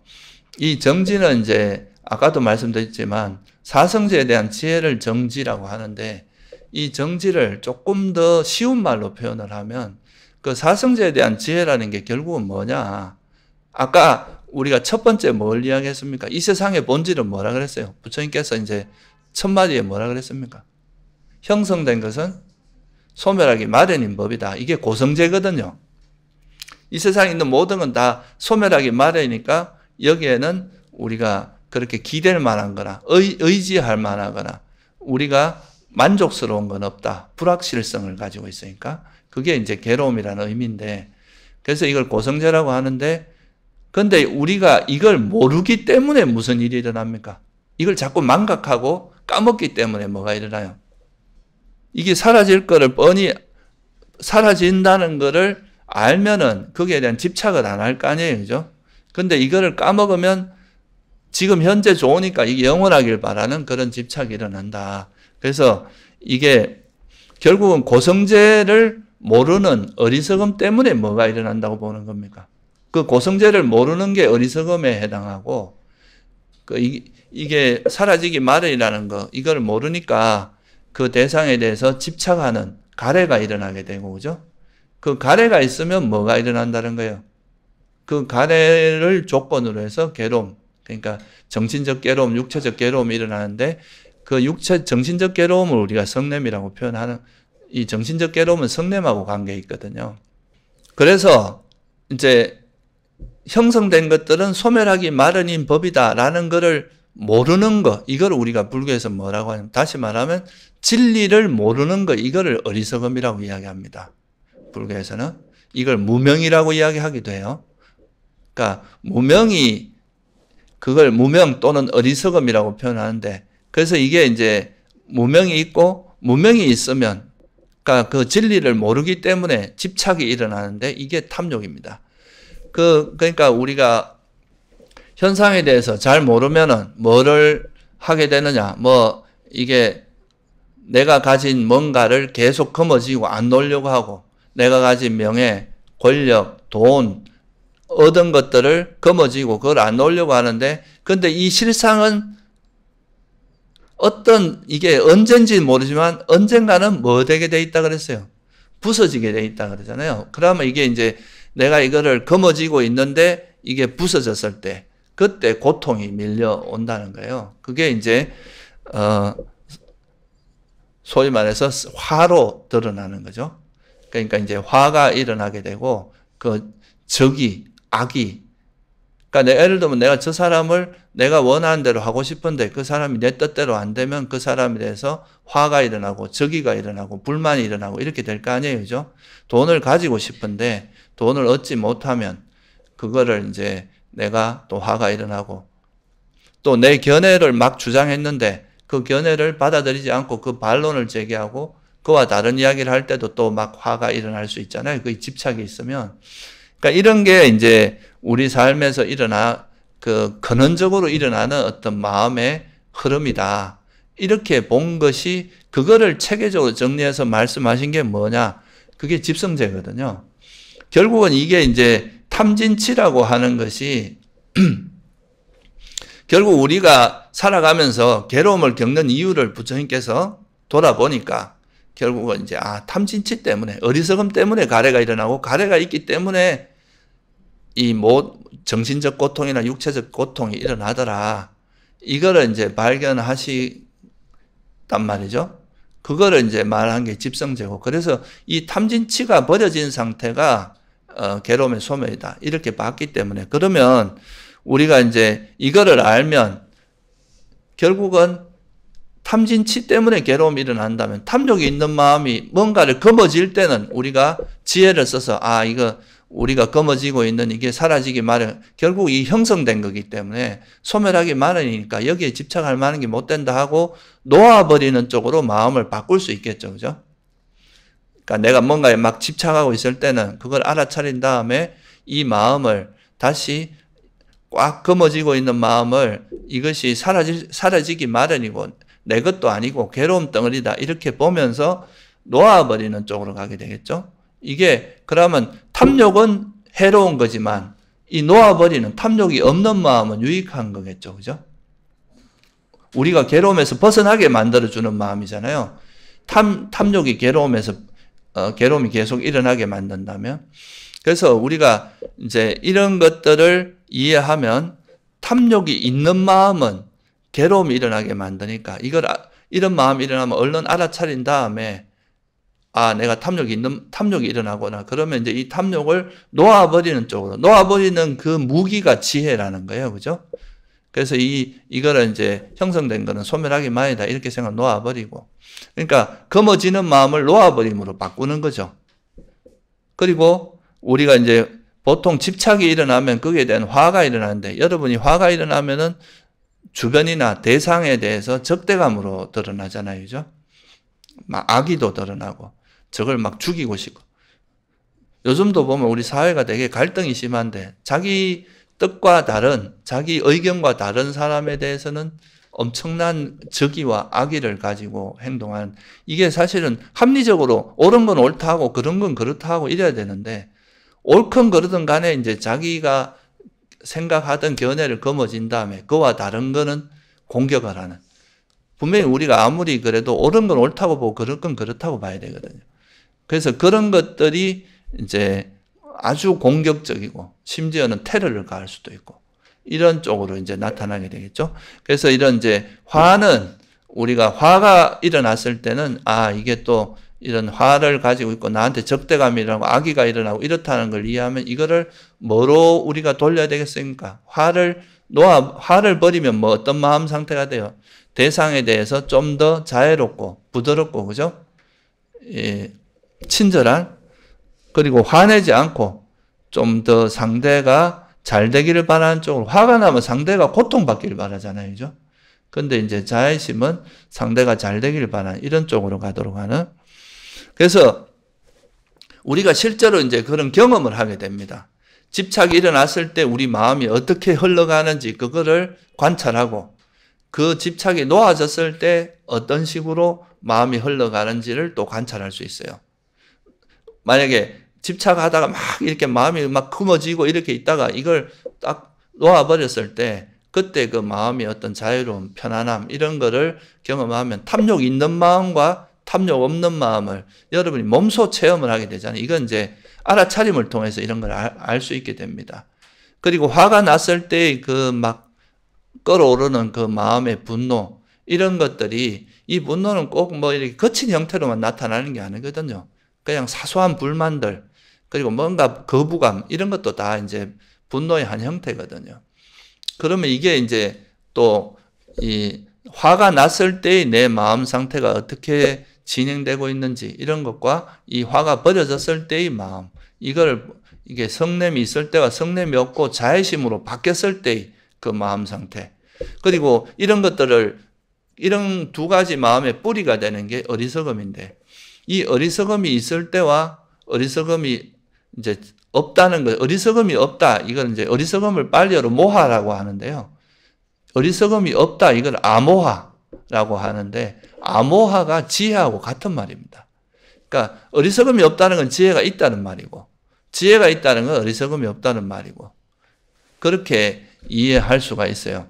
이 정지는 이제 아까도 말씀드렸지만 사성제에 대한 지혜를 정지라고 하는데 이 정지를 조금 더 쉬운 말로 표현을 하면 그 사성제에 대한 지혜라는 게 결국은 뭐냐. 아까 우리가 첫 번째 뭘 이야기했습니까? 이 세상의 본질은 뭐라 그랬어요? 부처님께서 이제 첫 마디에 뭐라 그랬습니까? 형성된 것은 소멸하기 마련인 법이다. 이게 고성제거든요. 이 세상에 있는 모든 건 다 소멸하기 마련이니까 여기에는 우리가 그렇게 기댈 만한 거나 의지할 만하거나 우리가 만족스러운 건 없다. 불확실성을 가지고 있으니까 그게 이제 괴로움이라는 의미인데 그래서 이걸 고성제라고 하는데 근데 우리가 이걸 모르기 때문에 무슨 일이 일어납니까? 이걸 자꾸 망각하고 까먹기 때문에 뭐가 일어나요? 이게 사라질 거를 뻔히 사라진다는 거를 알면은 거기에 대한 집착을 안 할 거 아니에요. 그죠? 근데 이거를 까먹으면 지금 현재 좋으니까 이게 영원하길 바라는 그런 집착이 일어난다. 그래서 이게 결국은 고성제를 모르는 어리석음 때문에 뭐가 일어난다고 보는 겁니까? 그 고성제를 모르는 게 어리석음에 해당하고, 이게 사라지기 마련이라는 거, 이걸 모르니까 그 대상에 대해서 집착하는 가래가 일어나게 되고, 그죠? 그 가래가 있으면 뭐가 일어난다는 거예요? 그 가래를 조건으로 해서 괴로움, 그러니까 정신적 괴로움, 육체적 괴로움이 일어나는데, 그 정신적 괴로움을 우리가 성냄이라고 표현하는, 이 정신적 괴로움은 성냄하고 관계가 있거든요. 그래서 이제 형성된 것들은 소멸하기 마련인 법이다라는 것을 모르는 것, 이걸 우리가 불교에서 뭐라고 하냐면, 다시 말하면 진리를 모르는 것, 이거를 어리석음이라고 이야기합니다. 불교에서는 이걸 무명이라고 이야기하기도 해요. 그러니까 무명이, 그걸 무명 또는 어리석음이라고 표현하는데, 그래서 이게 이제 무명이 있고 무명이 있으면, 그러니까 그 진리를 모르기 때문에 집착이 일어나는데, 이게 탐욕입니다. 그러니까 우리가 현상에 대해서 잘 모르면은 뭐를 하게 되느냐, 이게 내가 가진 뭔가를 계속 거머쥐고 안 놓으려고 하고, 내가 가진 명예, 권력, 돈, 얻은 것들을 거머쥐고 그걸 안 놓으려고 하는데, 근데 이 실상은 이게 언젠지 모르지만 언젠가는 뭐 되게 돼 있다 그랬어요? 부서지게 돼 있다 그러잖아요. 그러면 이게 이제 내가 이거를 거머쥐고 있는데 이게 부서졌을 때, 그때 고통이 밀려온다는 거예요. 그게 이제, 소위 말해서 화로 드러나는 거죠. 그러니까 이제 화가 일어나게 되고, 그 적이, 악이, 그러니까 예를 들면 내가 저 사람을 내가 원하는 대로 하고 싶은데 그 사람이 내 뜻대로 안 되면 그 사람에 대해서 화가 일어나고 적의가 일어나고 불만이 일어나고 이렇게 될 거 아니에요. 그죠? 돈을 가지고 싶은데 돈을 얻지 못하면 그거를 이제 내가 또 화가 일어나고, 또 내 견해를 막 주장했는데 그 견해를 받아들이지 않고 그 반론을 제기하고 그와 다른 이야기를 할 때도 또 막 화가 일어날 수 있잖아요. 그 집착이 있으면. 그러니까 이런 게 이제 우리 삶에서 근원적으로 일어나는 어떤 마음의 흐름이다. 이렇게 본 것이, 그거를 체계적으로 정리해서 말씀하신 게 뭐냐? 그게 집성제거든요. 결국은 이게 이제 탐진치라고 하는 것이 결국 우리가 살아가면서 괴로움을 겪는 이유를 부처님께서 돌아보니까 결국은 이제 탐진치 때문에, 어리석음 때문에 가래가 일어나고, 가래가 있기 때문에 이 정신적 고통이나 육체적 고통이 일어나더라. 이거를 이제 발견하시단 말이죠. 그거를 이제 말한 게 집성제고, 그래서 이 탐진치가 버려진 상태가 괴로움의 소멸이다. 이렇게 봤기 때문에, 그러면 우리가 이제 이거를 알면 결국은 탐진치 때문에 괴로움이 일어난다면, 탐욕이 있는 마음이 뭔가를 거머쥘 때는 우리가 지혜를 써서 이거 우리가 거머쥐고 있는 이게 사라지기 마련, 결국 이 형성된 거기 때문에 소멸하기 마련이니까 여기에 집착할 만한 게 못 된다 하고 놓아버리는 쪽으로 마음을 바꿀 수 있겠죠. 그죠? 그러니까 내가 뭔가에 막 집착하고 있을 때는 그걸 알아차린 다음에 이 마음을 다시 꽉 거머쥐고 있는 마음을, 이것이 사라지기 마련이고 내 것도 아니고 괴로움 덩어리다, 이렇게 보면서 놓아버리는 쪽으로 가게 되겠죠. 이게 그러면 탐욕은 해로운 거지만 이 놓아버리는, 탐욕이 없는 마음은 유익한 거겠죠. 그죠? 우리가 괴로움에서 벗어나게 만들어주는 마음이잖아요. 탐욕이 괴로움에서, 괴로움이 계속 일어나게 만든다면. 그래서 우리가 이제 이런 것들을 이해하면 탐욕이 있는 마음은 괴로움이 일어나게 만드니까, 이런 마음이 일어나면 얼른 알아차린 다음에 내가 탐욕이 일어나거나 그러면 이제 이 탐욕을 놓아버리는 쪽으로, 놓아버리는 그 무기가 지혜라는 거예요. 그죠? 그래서 이거를 이제 형성된 거는 소멸하기 마련이다, 이렇게 생각 놓아버리고, 그러니까 거머쥐는 마음을 놓아버림으로 바꾸는 거죠. 그리고 우리가 이제 보통 집착이 일어나면 거기에 대한 화가 일어나는데, 여러분이 화가 일어나면은 주변이나 대상에 대해서 적대감으로 드러나잖아요. 그죠? 막 악의도 드러나고, 적을 막 죽이고 싶고. 요즘도 보면 우리 사회가 되게 갈등이 심한데, 자기 뜻과 다른, 자기 의견과 다른 사람에 대해서는 엄청난 적의와 악의를 가지고 행동한, 이게 사실은 합리적으로 옳은 건 옳다 하고 그런 건 그렇다 하고 이래야 되는데, 옳건 그르든 간에 이제 자기가 생각하던 견해를 거머쥔 다음에 그와 다른 거는 공격을 하는. 분명히 우리가 아무리 그래도 옳은 건 옳다고 보고 그럴 건 그렇다고 봐야 되거든요. 그래서 그런 것들이 이제 아주 공격적이고 심지어는 테러를 가할 수도 있고 이런 쪽으로 이제 나타나게 되겠죠. 그래서 이런 이제 화는 우리가 화가 일어났을 때는 이게 또 이런 화를 가지고 있고 나한테 적대감이 일어나고 악의가 일어나고 이렇다는 걸 이해하면 이거를 뭐로 우리가 돌려야 되겠습니까? 화를 버리면 뭐 어떤 마음 상태가 돼요? 대상에 대해서 좀 더 자애롭고 부드럽고 그죠? 예, 친절한 그리고 화내지 않고 좀 더 상대가 잘 되기를 바라는 쪽으로 화가 나면 상대가 고통받기를 바라잖아요. 그죠? 근데 이제 자애심은 상대가 잘 되기를 바라는 이런 쪽으로 가도록 하는 그래서 우리가 실제로 이제 그런 경험을 하게 됩니다. 집착이 일어났을 때 우리 마음이 어떻게 흘러가는지 그거를 관찰하고 그 집착이 놓아졌을 때 어떤 식으로 마음이 흘러가는지를 또 관찰할 수 있어요. 만약에 집착하다가 막 이렇게 마음이 막 금어지고 이렇게 있다가 이걸 딱 놓아버렸을 때 그때 그 마음이 어떤 자유로움, 편안함 이런 거를 경험하면 탐욕 있는 마음과 탐욕 없는 마음을 여러분이 몸소 체험을 하게 되잖아요. 이건 이제 알아차림을 통해서 이런 걸 알 수 있게 됩니다. 그리고 화가 났을 때 그 막 끓어오르는 그 마음의 분노 이런 것들이 이 분노는 꼭 뭐 이렇게 거친 형태로만 나타나는 게 아니거든요. 그냥 사소한 불만들 그리고 뭔가 거부감 이런 것도 다 이제 분노의 한 형태거든요. 그러면 이게 이제 또 이 화가 났을 때의 내 마음 상태가 어떻게 진행되고 있는지 이런 것과 이 화가 버려졌을 때의 마음 이게 성냄이 있을 때와 성냄이 없고 자애심으로 바뀌었을 때의 그 마음 상태 그리고 이런 것들을 이런 두 가지 마음의 뿌리가 되는 게 어리석음인데 이 어리석음이 있을 때와 어리석음이 이제 없다는 거 어리석음이 없다 이건 이제 어리석음을 빨리어로 모하라고 하는데요. 어리석음이 없다 이걸 아모하라고 하는데 아모하가 지혜하고 같은 말입니다. 그러니까 어리석음이 없다는 건 지혜가 있다는 말이고 지혜가 있다는 건 어리석음이 없다는 말이고 그렇게 이해할 수가 있어요.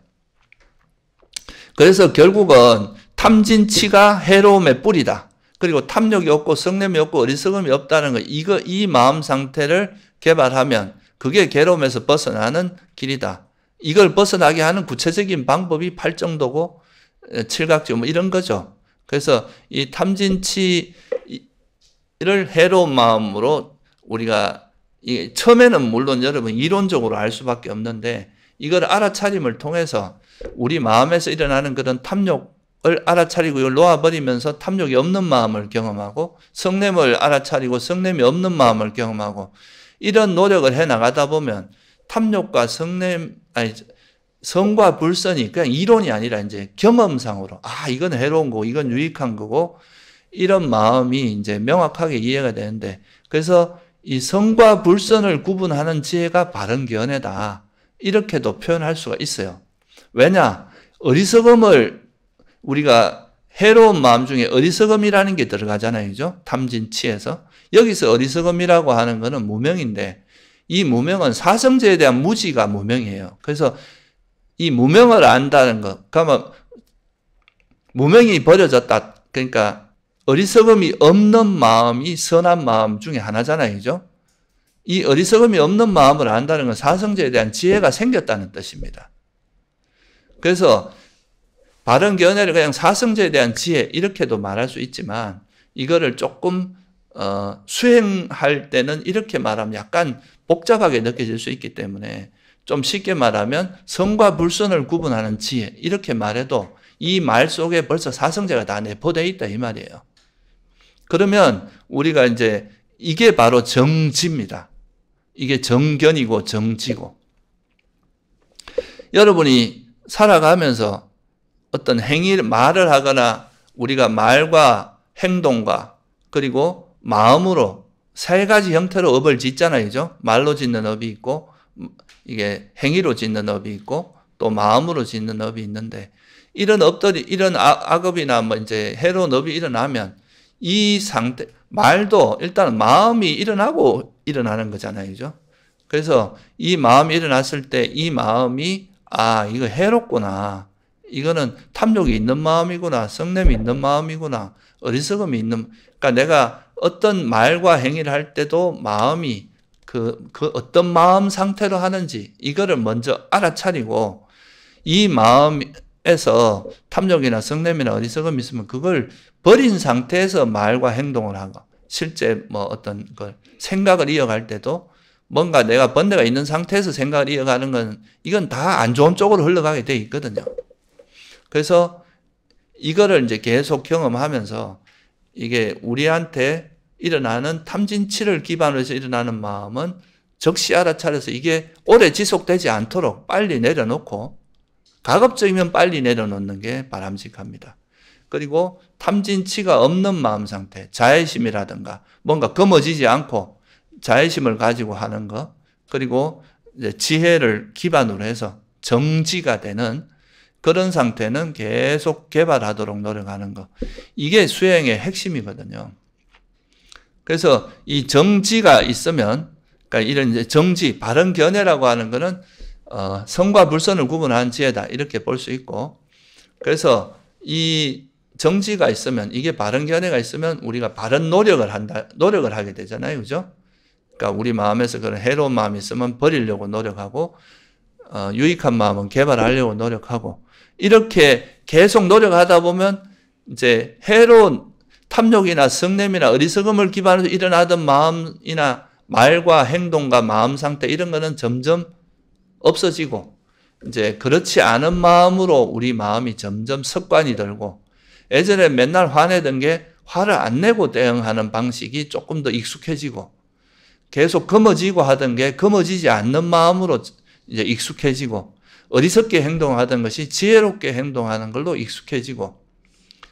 그래서 결국은 탐진치가 해로움의 뿌리다. 그리고 탐욕이 없고 성냄이 없고 어리석음이 없다는 거 이 마음 상태를 개발하면 그게 괴로움에서 벗어나는 길이다. 이걸 벗어나게 하는 구체적인 방법이 팔정도고 칠각지 뭐 이런 거죠. 그래서 이 탐진치를 해로운 마음으로 우리가 처음에는 물론 여러분 이론적으로 알 수밖에 없는데 이걸 알아차림을 통해서 우리 마음에서 일어나는 그런 탐욕을 알아차리고 이걸 놓아버리면서 탐욕이 없는 마음을 경험하고 성냄을 알아차리고 성냄이 없는 마음을 경험하고 이런 노력을 해나가다 보면 탐욕과 성과 불선이 그냥 이론이 아니라 이제 경험상으로 이건 해로운 거고 이건 유익한 거고 이런 마음이 이제 명확하게 이해가 되는데 그래서 이 성과 불선을 구분하는 지혜가 바른 견해다. 이렇게도 표현할 수가 있어요. 왜냐? 어리석음을 우리가 해로운 마음 중에 어리석음이라는 게 들어가잖아요. 그죠? 탐진치에서. 여기서 어리석음이라고 하는 거는 무명인데 이 무명은 사성제에 대한 무지가 무명이에요. 그래서 이 무명을 안다는 것. 그러면 무명이 버려졌다. 그러니까 어리석음이 없는 마음이 선한 마음 중에 하나잖아요. 그죠? 이 어리석음이 없는 마음을 안다는 건 사성제에 대한 지혜가 생겼다는 뜻입니다. 그래서 바른 견해를 그냥 사성제에 대한 지혜 이렇게도 말할 수 있지만 이거를 조금 수행할 때는 이렇게 말하면 약간 복잡하게 느껴질 수 있기 때문에 좀 쉽게 말하면 성과 불선을 구분하는 지혜 이렇게 말해도 이 말 속에 벌써 사성제가 다 내포되어 있다 이 말이에요. 그러면 우리가 이제 이게 바로 정지입니다. 이게 정견이고 정지고 여러분이 살아가면서 어떤 말을 하거나 우리가 말과 행동과 그리고 마음으로 세 가지 형태로 업을 짓잖아요. 그죠? 말로 짓는 업이 있고 이게 행위로 짓는 업이 있고 또 마음으로 짓는 업이 있는데 이런 업들이 이런 악업이나 뭐 이제 해로운 업이 일어나면 이 상태, 말도 일단 마음이 일어나고 일어나는 거잖아요. 그죠? 그래서 이 마음이 일어났을 때 이 마음이 이거 해롭구나. 이거는 탐욕이 있는 마음이구나. 성냄이 있는 마음이구나. 어리석음이 있는, 그러니까 내가 어떤 말과 행위를 할 때도 마음이 그 어떤 마음 상태로 하는지 이거를 먼저 알아차리고 이 마음에서 탐욕이나 성냄이나 어리석음이 있으면 그걸 버린 상태에서 말과 행동을 하고 실제 뭐 어떤 걸 생각을 이어갈 때도 뭔가 내가 번뇌가 있는 상태에서 생각을 이어가는 건 이건 다 안 좋은 쪽으로 흘러가게 돼 있거든요. 그래서 이거를 이제 계속 경험하면서 이게 우리한테 일어나는 탐진치를 기반으로 해서 일어나는 마음은 적시 알아차려서 이게 오래 지속되지 않도록 빨리 내려놓고 가급적이면 빨리 내려놓는 게 바람직합니다. 그리고 탐진치가 없는 마음 상태, 자애심이라든가 뭔가 검어지지 않고 자애심을 가지고 하는 것, 그리고 이제 지혜를 기반으로 해서 정지가 되는 그런 상태는 계속 개발하도록 노력하는 것. 이게 수행의 핵심이거든요. 그래서 이 정지가 있으면, 그러니까 이런 이제 정지, 바른 견해라고 하는 것은 선과 불선을 구분한 지혜다. 이렇게 볼 수 있고, 그래서 이 정지가 있으면, 이게 바른 견해가 있으면 우리가 바른 노력을 하게 되잖아요. 그죠? 그러니까 우리 마음에서 그런 해로운 마음이 있으면 버리려고 노력하고, 유익한 마음은 개발하려고 노력하고, 이렇게 계속 노력하다 보면 이제 해로운 탐욕이나 성냄이나 어리석음을 기반으로 일어나던 마음이나 말과 행동과 마음 상태 이런 거는 점점 없어지고 이제 그렇지 않은 마음으로 우리 마음이 점점 습관이 들고 예전에 맨날 화내던 게 화를 안 내고 대응하는 방식이 조금 더 익숙해지고 계속 검어지고 하던 게 검어지지 않는 마음으로 이제 익숙해지고 어리석게 행동하던 것이 지혜롭게 행동하는 걸로 익숙해지고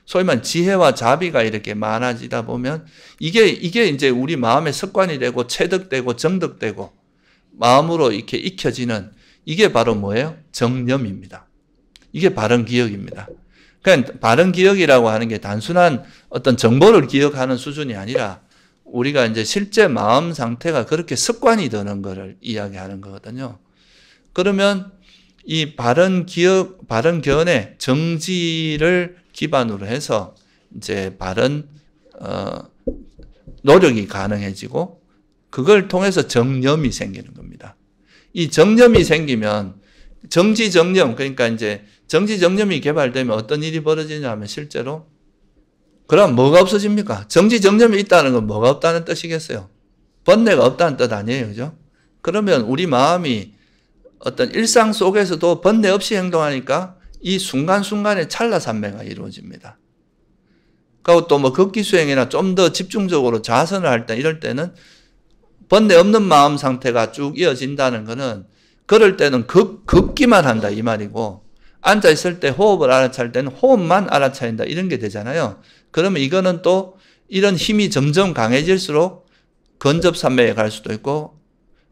소위 말하는 지혜와 자비가 이렇게 많아지다 보면 이게 이제 우리 마음의 습관이 되고 체득되고 정득되고 마음으로 이렇게 익혀지는 이게 바로 뭐예요? 정념입니다. 이게 바른 기억입니다. 그러니까 바른 기억이라고 하는 게 단순한 어떤 정보를 기억하는 수준이 아니라 우리가 이제 실제 마음 상태가 그렇게 습관이 되는 것을 이야기하는 거거든요. 그러면 이 바른 기억, 바른 견해, 정지를 기반으로 해서 이제 바른 노력이 가능해지고 그걸 통해서 정념이 생기는 겁니다. 이 정념이 생기면 정지정념, 그러니까 이제 정지정념이 개발되면 어떤 일이 벌어지냐면 실제로 그럼 뭐가 없어집니까? 정지정념이 있다는 건 뭐가 없다는 뜻이겠어요? 번뇌가 없다는 뜻 아니에요. 그죠? 그러면 우리 마음이 어떤 일상 속에서도 번뇌 없이 행동하니까 이 순간순간에 찰나산매가 이루어집니다. 그리고 또 뭐 극기수행이나 좀 더 집중적으로 자선을 할 때 이럴 때는 번뇌 없는 마음 상태가 쭉 이어진다는 것은 그럴 때는 걷기만 한다 이 말이고 앉아있을 때 호흡을 알아차릴 때는 호흡만 알아차린다 이런 게 되잖아요. 그러면 이거는 또 이런 힘이 점점 강해질수록 건접산매에 갈 수도 있고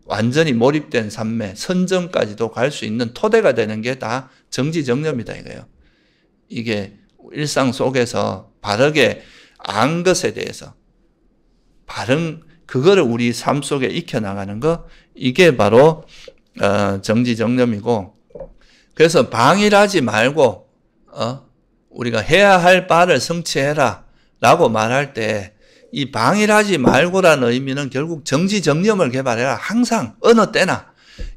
완전히 몰입된 산매, 선정까지도 갈 수 있는 토대가 되는 게 다 정지정념이다 이거예요. 이게 일상 속에서 바르게 안 것에 대해서 바른 그거를 우리 삶 속에 익혀나가는 거 이게 바로 정지정념이고 그래서 방일하지 말고 우리가 해야 할 바를 성취해라 라고 말할 때 이 방일하지 말고라는 의미는 결국 정지정념을 개발해라. 항상 어느 때나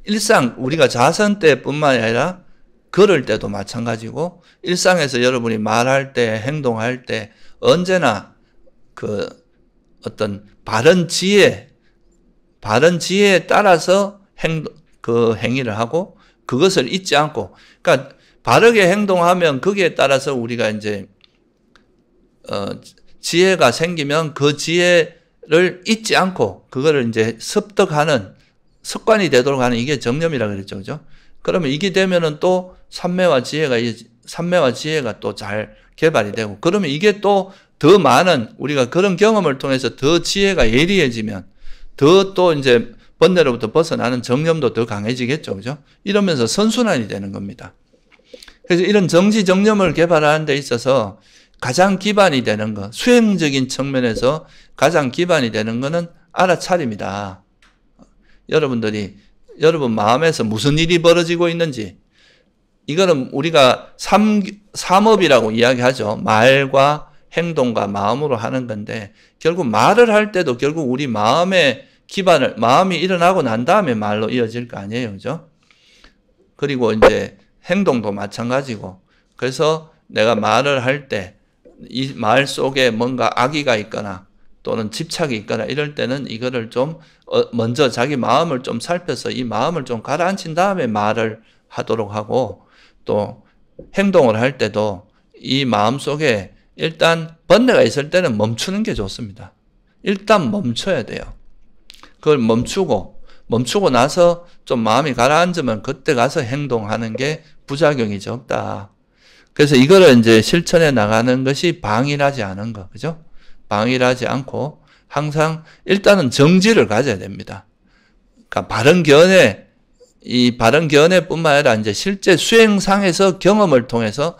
일상 우리가 자선 때뿐만 아니라 걸을 때도 마찬가지고 일상에서 여러분이 말할 때 행동할 때 언제나 그 어떤 바른 지혜에 따라서 그 행위를 하고 그것을 잊지 않고 그러니까 바르게 행동하면 거기에 따라서 우리가 이제 지혜가 생기면 그 지혜를 잊지 않고 그거를 이제 습득하는 습관이 되도록 하는 이게 정념이라고 그랬죠. 그죠? 그러면 이게 되면은 또 삼매와 지혜가 또 잘 개발이 되고 그러면 이게 또 더 많은 우리가 그런 경험을 통해서 더 지혜가 예리해지면 더 또 이제 번뇌로부터 벗어나는 정념도 더 강해지겠죠. 그죠? 이러면서 선순환이 되는 겁니다. 그래서 이런 정지정념을 개발하는 데 있어서 가장 기반이 되는 거, 수행적인 측면에서 가장 기반이 되는 거는 알아차림이다. 여러분 마음에서 무슨 일이 벌어지고 있는지, 이거는 우리가 삼업이라고 이야기하죠. 말과 행동과 마음으로 하는 건데, 결국 말을 할 때도 결국 우리 마음의 기반을, 마음이 일어나고 난 다음에 말로 이어질 거 아니에요. 그죠? 그리고 이제 행동도 마찬가지고, 그래서 내가 말을 할 때 이 말 속에 뭔가 악의가 있거나 또는 집착이 있거나 이럴 때는 이거를 좀 먼저 자기 마음을 좀 살펴서 이 마음을 좀 가라앉힌 다음에 말을 하도록 하고, 또 행동을 할 때도 이 마음 속에 일단 번뇌가 있을 때는 멈추는 게 좋습니다. 일단 멈춰야 돼요. 그걸 멈추고 나서 좀 마음이 가라앉으면 그때 가서 행동하는 게 부작용이 적다. 그래서 이거를 이제 실천해 나가는 것이 방일하지 않은 거, 그죠? 방일하지 않고 항상 일단은 정지를 가져야 됩니다. 그러니까 이 바른 견해뿐만 아니라 이제 실제 수행상에서 경험을 통해서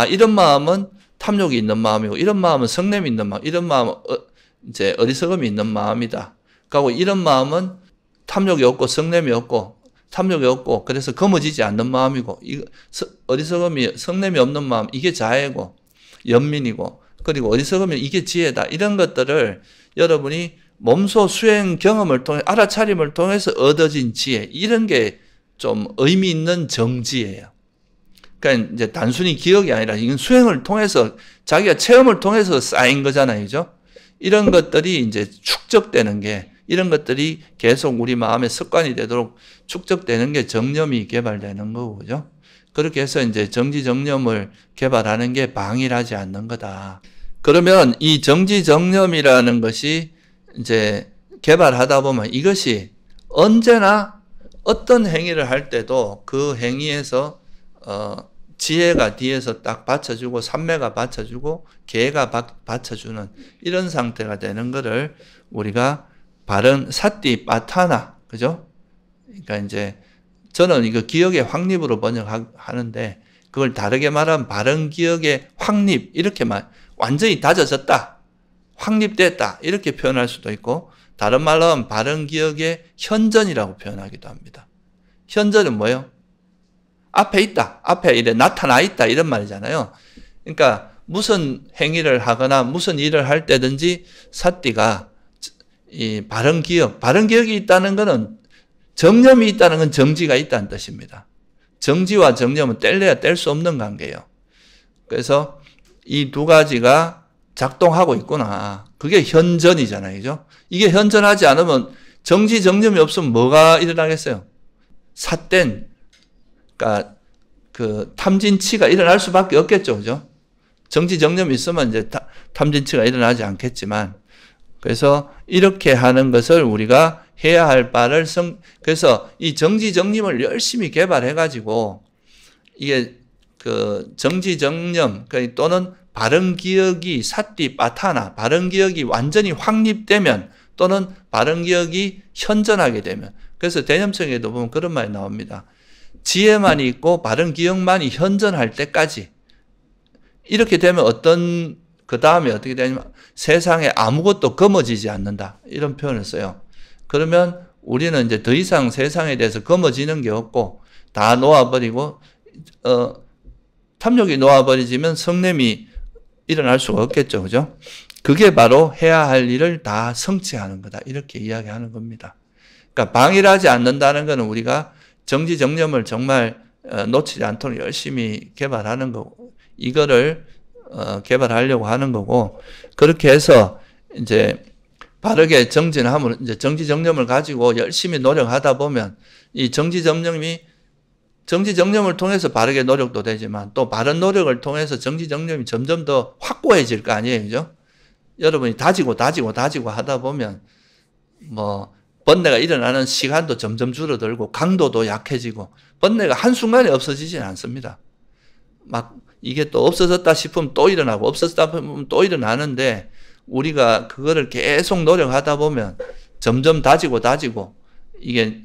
이런 마음은 탐욕이 있는 마음이고, 이런 마음은 성냄이 있는 마음, 이런 마음은 이제 어리석음이 있는 마음이다. 그리고 이런 마음은 탐욕이 없고 성냄이 없고 탐욕이 없고 그래서 거머쥐지 않는 마음이고, 어리석음이 성냄이 없는 마음, 이게 자애고 연민이고, 그리고 어리석으면 이게 지혜다. 이런 것들을 여러분이 몸소 수행 경험을 통해 알아차림을 통해서 얻어진 지혜, 이런 게 좀 의미 있는 정지예요. 그러니까 이제 단순히 기억이 아니라 이건 수행을 통해서 자기가 체험을 통해서 쌓인 거잖아요. 그죠? 이런 것들이 이제 축적되는 게, 이런 것들이 계속 우리 마음의 습관이 되도록 축적되는 게 정념이 개발되는 거고, 그죠? 그렇게 해서 이제 정지정념을 개발하는 게 방일하지 않는 거다. 그러면 이 정지정념이라는 것이 이제 개발하다 보면 이것이 언제나 어떤 행위를 할 때도 그 행위에서 지혜가 뒤에서 딱 받쳐주고 삼매가 받쳐주고 계가 받쳐주는 이런 상태가 되는 것을 우리가 바른 사띠 빠타나, 그죠? 그러니까 이제 저는 이거 기억의 확립으로 번역하는데, 그걸 다르게 말하면 바른 기억의 확립, 이렇게만 완전히 다져졌다, 확립됐다, 이렇게 표현할 수도 있고, 다른 말로 하면 바른 기억의 현전이라고 표현하기도 합니다. 현전은 뭐예요? 앞에 있다, 앞에 이래 나타나 있다, 이런 말이잖아요. 그러니까 무슨 행위를 하거나 무슨 일을 할 때든지 사띠가 이 바른 기억이 있다는 것은, 정념이 있다는 건 정지가 있다는 뜻입니다. 정지와 정념은 뗄래야 뗄 수 없는 관계예요. 그래서 이 두 가지가 작동하고 있구나. 그게 현전이잖아요. 그죠? 이게 현전하지 않으면, 정지, 정념이 없으면 뭐가 일어나겠어요? 그러니까 그 탐진치가 일어날 수밖에 없겠죠. 그죠? 정지, 정념이 있으면 이제 탐진치가 일어나지 않겠지만, 그래서 이렇게 하는 것을 우리가 해야 할 바를 그래서 이 정지, 정념을 열심히 개발해가지고, 이게 그 정지, 정념, 또는 바른 기억이 사띠 빠타나, 바른 기억이 완전히 확립되면, 또는 바른 기억이 현전하게 되면, 그래서 대념청에도 보면 그런 말이 나옵니다. 지혜만이 있고 바른 기억만이 현전할 때까지. 이렇게 되면 그 다음에 어떻게 되냐면 세상에 아무것도 거머쥐지 않는다, 이런 표현을 써요. 그러면 우리는 이제 더 이상 세상에 대해서 거머쥐는 게 없고 다 놓아버리고, 탐욕이 놓아버리지면 성냄이 일어날 수가 없겠죠. 그죠? 그게 바로 해야 할 일을 다 성취하는 거다, 이렇게 이야기하는 겁니다. 그러니까 방일하지 않는다는 것은 우리가 정지정념을 정말 놓치지 않도록 열심히 개발하는 거고, 이거를 개발하려고 하는 거고, 그렇게 해서 이제 바르게 정진하면, 이제 정지정념을 가지고 열심히 노력하다 보면 이 정지정념을 통해서 바르게 노력도 되지만, 또 바른 노력을 통해서 정지정념이 점점 더 확고해질 거 아니에요. 그죠? 여러분이 다지고 하다 보면 번뇌가 일어나는 시간도 점점 줄어들고 강도도 약해지고, 번뇌가 한순간에 없어지진 않습니다. 막 이게 또 없어졌다 싶으면 또 일어나고, 없어졌다 싶으면 또 일어나는데, 우리가 그거를 계속 노력하다 보면 점점 다지고 이게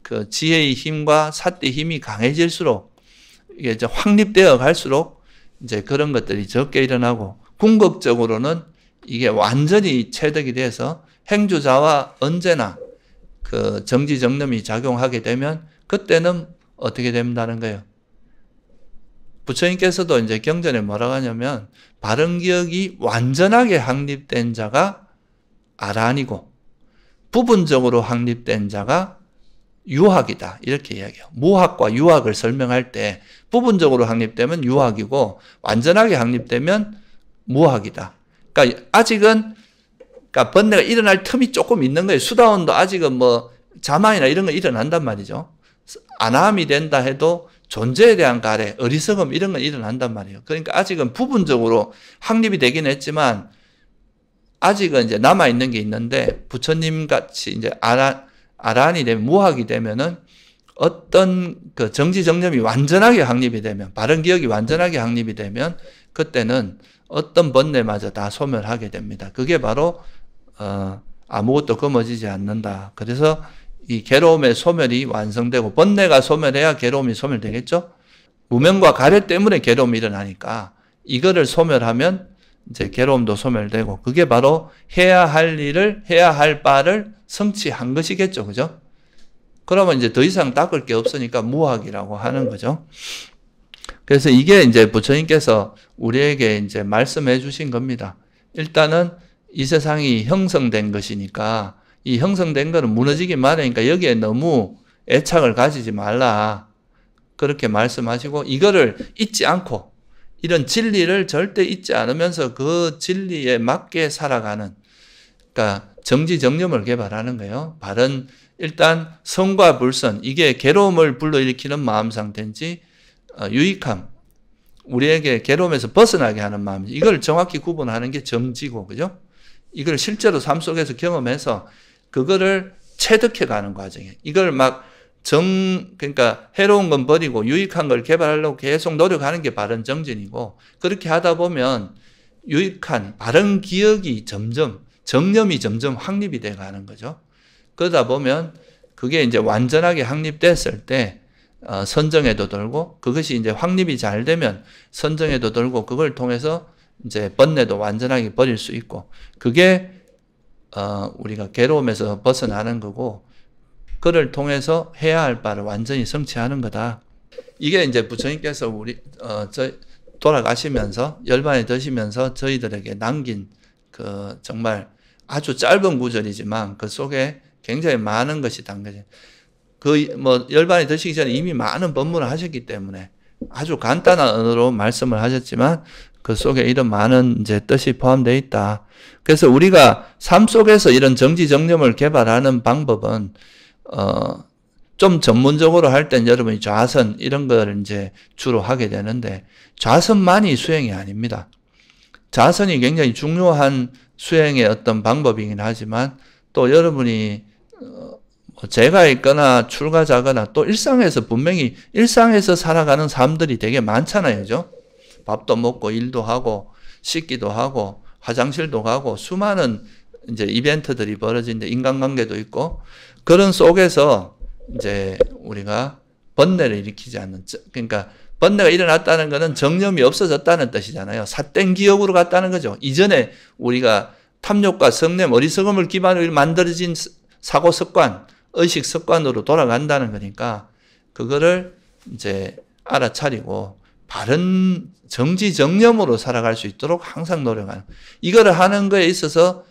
그 지혜의 힘과 사띠의 힘이 강해질수록, 이게 이제 확립되어 갈수록 이제 그런 것들이 적게 일어나고, 궁극적으로는 이게 완전히 체득이 돼서 행주자와 언제나 그 정지정념이 작용하게 되면 그때는 어떻게 된다는 거예요? 부처님께서도 이제 경전에 뭐라고 하냐면 바른기억이 완전하게 확립된 자가 아란이고 부분적으로 확립된 자가 유학이다. 이렇게 이야기해요. 무학과 유학을 설명할 때 부분적으로 확립되면 유학이고 완전하게 확립되면 무학이다. 그러니까 아직은 그러니까 번뇌가 일어날 틈이 조금 있는 거예요. 수다원도 아직은 뭐 자만이나 이런 거 일어난단 말이죠. 안함이 된다 해도 존재에 대한 가래, 어리석음 이런 건 일어난단 말이에요. 그러니까 아직은 부분적으로 확립이 되긴 했지만 아직은 이제 남아있는 게 있는데 부처님 같이 이제 아란이 되면, 무학이 되면은 어떤 그 정지정념이 완전하게 확립이 되면, 바른 기억이 완전하게 확립이 되면 그때는 어떤 번뇌마저 다 소멸하게 됩니다. 그게 바로 아무것도 거머쥐지 않는다. 그래서 이 괴로움의 소멸이 완성되고 번뇌가 소멸해야 괴로움이 소멸되겠죠? 무명과 가래 때문에 괴로움이 일어나니까 이거를 소멸하면 이제 괴로움도 소멸되고 그게 바로 해야 할 일을, 해야 할 바를 성취한 것이겠죠. 그죠? 그러면 이제 더 이상 닦을 게 없으니까 무학이라고 하는 거죠. 그래서 이게 이제 부처님께서 우리에게 이제 말씀해 주신 겁니다. 일단은 이 세상이 형성된 것이니까 이 형성된 거는 무너지기 마련이니까 여기에 너무 애착을 가지지 말라. 그렇게 말씀하시고 이거를 잊지 않고 이런 진리를 절대 잊지 않으면서 그 진리에 맞게 살아가는, 그러니까 정지정념을 개발하는 거예요. 바른 일단 선과 불선, 이게 괴로움을 불러일으키는 마음 상태인지 유익함, 우리에게 괴로움에서 벗어나게 하는 마음, 이걸 정확히 구분하는 게 정지고, 그죠? 이걸 실제로 삶 속에서 경험해서 그거를 체득해 가는 과정이에요. 이걸 막 그러니까 해로운 건 버리고 유익한 걸 개발하려고 계속 노력하는 게 바른 정진이고, 그렇게 하다 보면 유익한 바른 기억이 점점, 정념이 점점 확립이 돼 가는 거죠. 그러다 보면 그게 이제 완전하게 확립됐을 때 선정에도 들고, 그것이 이제 확립이 잘 되면 선정에도 들고, 그걸 통해서 이제 번뇌도 완전하게 버릴 수 있고, 그게 우리가 괴로움에서 벗어나는 거고, 그를 통해서 해야 할 바를 완전히 성취하는 거다. 이게 이제 부처님께서 돌아가시면서 열반에 드시면서 저희들에게 남긴 그 정말 아주 짧은 구절이지만 그 속에 굉장히 많은 것이 담겨져. 그 뭐 열반에 드시기 전에 이미 많은 법문을 하셨기 때문에 아주 간단한 언어로 말씀을 하셨지만 그 속에 이런 많은 이제 뜻이 포함되어 있다. 그래서 우리가 삶 속에서 이런 정지정념을 개발하는 방법은 좀 전문적으로 할 땐 여러분이 좌선 이런 걸 이제 주로 하게 되는데, 좌선만이 수행이 아닙니다. 좌선이 굉장히 중요한 수행의 어떤 방법이긴 하지만 또 여러분이 재가 있거나 출가자거나 또 일상에서 분명히 일상에서 살아가는 사람들이 되게 많잖아요. 그죠? 밥도 먹고 일도 하고 씻기도 하고 화장실도 가고 수많은 이제 이벤트들이 벌어지는데 인간관계도 있고, 그런 속에서 이제 우리가 번뇌를 일으키지 않는, 그러니까 번뇌가 일어났다는 것은 정념이 없어졌다는 뜻이잖아요. 삿된 기억으로 갔다는 거죠. 이전에 우리가 탐욕과 성냄, 어리석음을 기반으로 만들어진 사고 습관, 의식 습관으로 돌아간다는 거니까 그거를 이제 알아차리고 바른 정지정념으로 살아갈 수 있도록 항상 노력하는, 이거를 하는 거에 있어서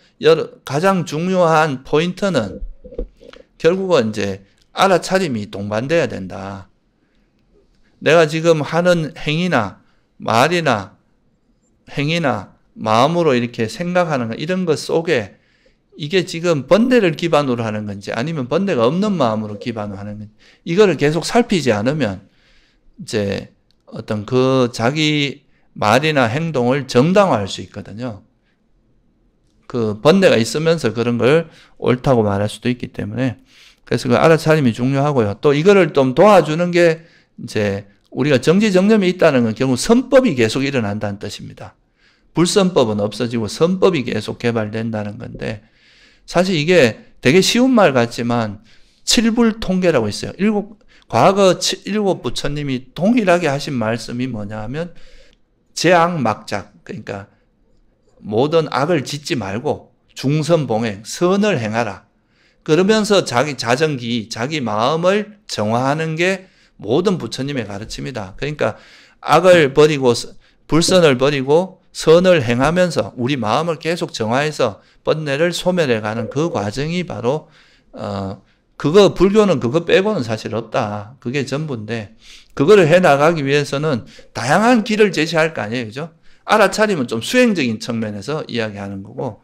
가장 중요한 포인트는 결국은 이제 알아차림이 동반돼야 된다. 내가 지금 하는 행위나 말이나 행위나 마음으로 이렇게 생각하는 것, 이런 것 속에 이게 지금 번뇌를 기반으로 하는 건지 아니면 번뇌가 없는 마음으로 기반으로 하는 건지, 이거를 계속 살피지 않으면 이제 어떤 그 자기 말이나 행동을 정당화할 수 있거든요. 그 번뇌가 있으면서 그런 걸 옳다고 말할 수도 있기 때문에, 그래서 그 알아차림이 중요하고요. 또 이거를 좀 도와주는 게 이제 우리가 정지정념이 있다는 건 결국 선법이 계속 일어난다는 뜻입니다. 불선법은 없어지고 선법이 계속 개발된다는 건데, 사실 이게 되게 쉬운 말 같지만 칠불통계라고 있어요. 과거 일곱 부처님이 동일하게 하신 말씀이 뭐냐 하면 제악막작, 그러니까 모든 악을 짓지 말고 중선봉행, 선을 행하라. 그러면서 자기 자정기, 자기 마음을 정화하는 게 모든 부처님의 가르침이다. 그러니까 악을 버리고 불선을 버리고 선을 행하면서 우리 마음을 계속 정화해서 번뇌를 소멸해가는 그 과정이 바로 불교는 그거 빼고는 사실 없다. 그게 전부인데 그거를 해나가기 위해서는 다양한 길을 제시할 거 아니에요. 그죠? 알아차리면 좀 수행적인 측면에서 이야기하는 거고,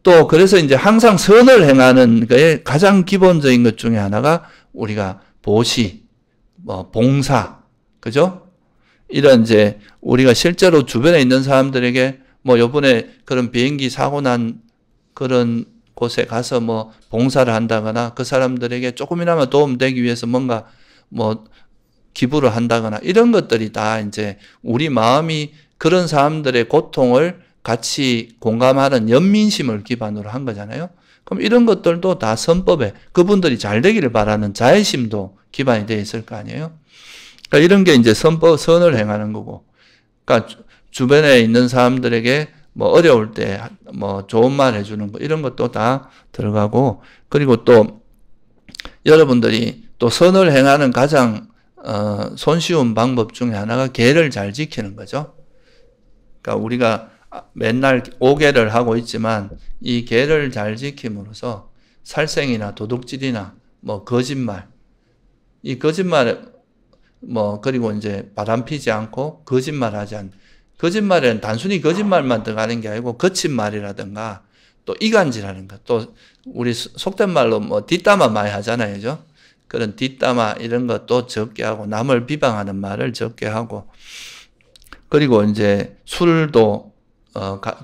또 그래서 이제 항상 선을 행하는 거에 가장 기본적인 것 중에 하나가 우리가 보시, 봉사, 그죠? 이런 이제 우리가 실제로 주변에 있는 사람들에게 요번에 그런 비행기 사고 난 그런 곳에 가서 봉사를 한다거나 그 사람들에게 조금이나마 도움되기 위해서 뭔가 기부를 한다거나 이런 것들이 다 이제 우리 마음이 그런 사람들의 고통을 같이 공감하는 연민심을 기반으로 한 거잖아요. 그럼 이런 것들도 다 선법에 그분들이 잘 되기를 바라는 자애심도 기반이 되어 있을 거 아니에요. 그러니까 이런 게 이제 선을 행하는 거고, 그러니까 주변에 있는 사람들에게 어려울 때 좋은 말 해주는 거 이런 것도 다 들어가고, 그리고 또 여러분들이 또 선을 행하는 가장 손쉬운 방법 중에 하나가 계를 잘 지키는 거죠. 그러니까 우리가 맨날 5계를 하고 있지만 이 계를 잘 지킴으로써 살생이나 도둑질이나 거짓말, 이 거짓말 그리고 이제 바람피지 않고 거짓말하지 않는, 거짓말에는 단순히 거짓말만 들어가는 게 아니고 거친 말이라든가 또 이간질하는 것, 또 우리 속된 말로 뒷담화 많이 하잖아요, 그죠? 그런 뒷담화 이런 것도 적게 하고 남을 비방하는 말을 적게 하고, 그리고 이제 술도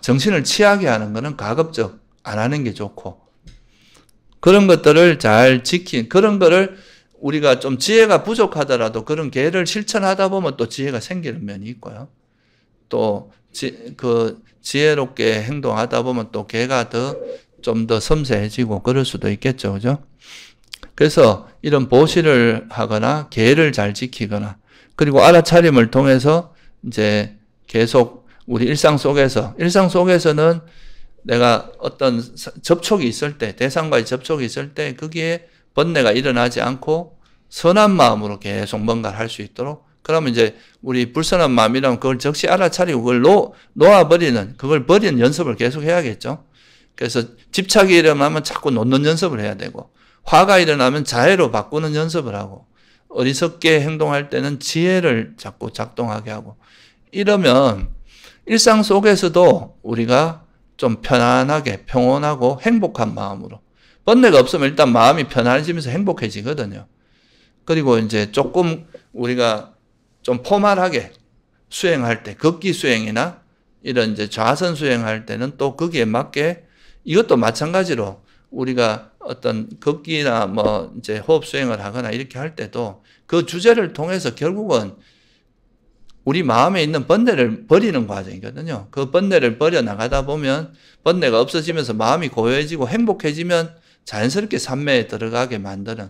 정신을 취하게 하는 거는 가급적 안 하는 게 좋고, 그런 것들을 잘 그런 거를 우리가 좀 지혜가 부족하더라도 그런 계를 실천하다 보면 또 지혜가 생기는 면이 있고요. 또 지혜롭게 행동하다 보면 또 계가 좀 더 섬세해지고 그럴 수도 있겠죠. 그죠? 그래서 이런 보시를 하거나 계를 잘 지키거나, 그리고 알아차림을 통해서 이제 계속 우리 일상 속에서는 내가 어떤 접촉이 있을 때, 대상과의 접촉이 있을 때 거기에 번뇌가 일어나지 않고 선한 마음으로 계속 뭔가를 할 수 있도록, 그러면 이제 우리 불선한 마음이라면 그걸 적시 알아차리고 그걸 그걸 버리는 연습을 계속 해야겠죠. 그래서 집착이 일어나면 자꾸 놓는 연습을 해야 되고, 화가 일어나면 자애로 바꾸는 연습을 하고, 어리석게 행동할 때는 지혜를 자꾸 작동하게 하고, 이러면 일상 속에서도 우리가 좀 편안하게 평온하고 행복한 마음으로, 번뇌가 없으면 일단 마음이 편안해지면서 행복해지거든요. 그리고 이제 조금 우리가 좀 포멀하게 수행할 때, 걷기 수행이나 이런 이제 좌선 수행할 때는 또 거기에 맞게 이것도 마찬가지로 우리가 어떤 걷기나 이제 호흡 수행을 하거나 이렇게 할 때도 그 주제를 통해서 결국은 우리 마음에 있는 번뇌를 버리는 과정이거든요. 그 번뇌를 버려 나가다 보면 번뇌가 없어지면서 마음이 고요해지고 행복해지면 자연스럽게 삼매에 들어가게 만드는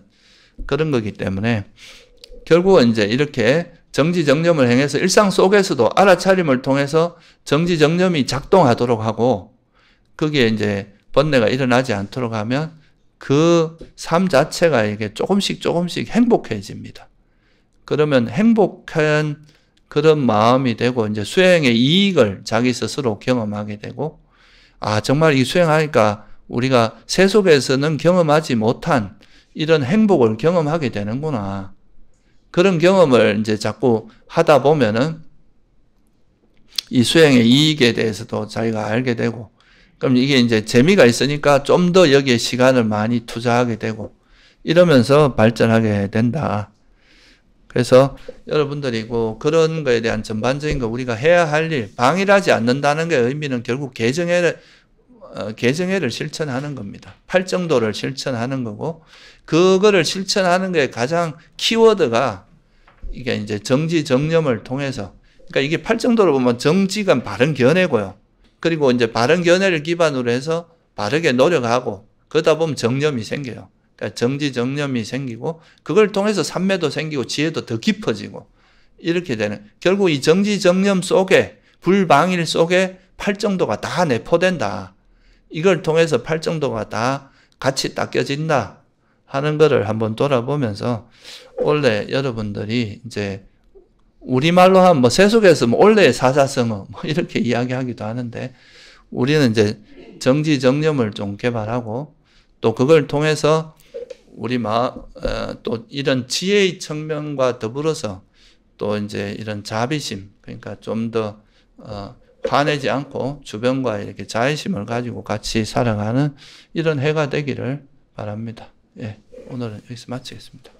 그런 거기 때문에 결국은 이제 이렇게 정지정념을 행해서 일상 속에서도 알아차림을 통해서 정지정념이 작동하도록 하고, 거기에 이제 번뇌가 일어나지 않도록 하면 그 삶 자체가 이게 조금씩 행복해집니다. 그러면 행복한 그런 마음이 되고 이제 수행의 이익을 자기 스스로 경험하게 되고, 정말 이 수행하니까 우리가 세속에서는 경험하지 못한 이런 행복을 경험하게 되는구나. 그런 경험을 이제 자꾸 하다 보면은 이 수행의 이익에 대해서도 자기가 알게 되고, 그럼 이게 이제 재미가 있으니까 좀 더 여기에 시간을 많이 투자하게 되고 이러면서 발전하게 된다. 그래서 여러분들이 그런 거에 대한 전반적인 거 우리가 해야 할 일, 방일하지 않는다는 게 의미는 결국 개정회를 실천하는 겁니다. 팔정도를 실천하는 거고, 그거를 실천하는 게 가장 키워드가 이게 이제 정지정념을 통해서, 그러니까 이게 팔정도를 보면 정지가 바른 견해고요. 그리고 이제 바른 견해를 기반으로 해서 바르게 노력하고 그러다 보면 정념이 생겨요. 그러니까 정지정념이 생기고 그걸 통해서 삼매도 생기고 지혜도 더 깊어지고 이렇게 되는, 결국 이 정지정념 속에, 불방일 속에 팔정도가 다 내포된다. 이걸 통해서 팔정도가 다 같이 닦여진다 하는 거를 한번 돌아보면서, 원래 여러분들이 이제 우리말로 하면 뭐 세속에서 뭐 원래의 사자성어 뭐 이렇게 이야기하기도 하는데, 우리는 이제 정지정념을 좀 개발하고, 또 그걸 통해서 우리 또 이런 지혜의 측면과 더불어서 또 이제 이런 자비심, 그러니까 좀 더 화내지 않고 주변과 이렇게 자애심을 가지고 같이 살아가는 이런 해가 되기를 바랍니다. 예, 오늘은 여기서 마치겠습니다.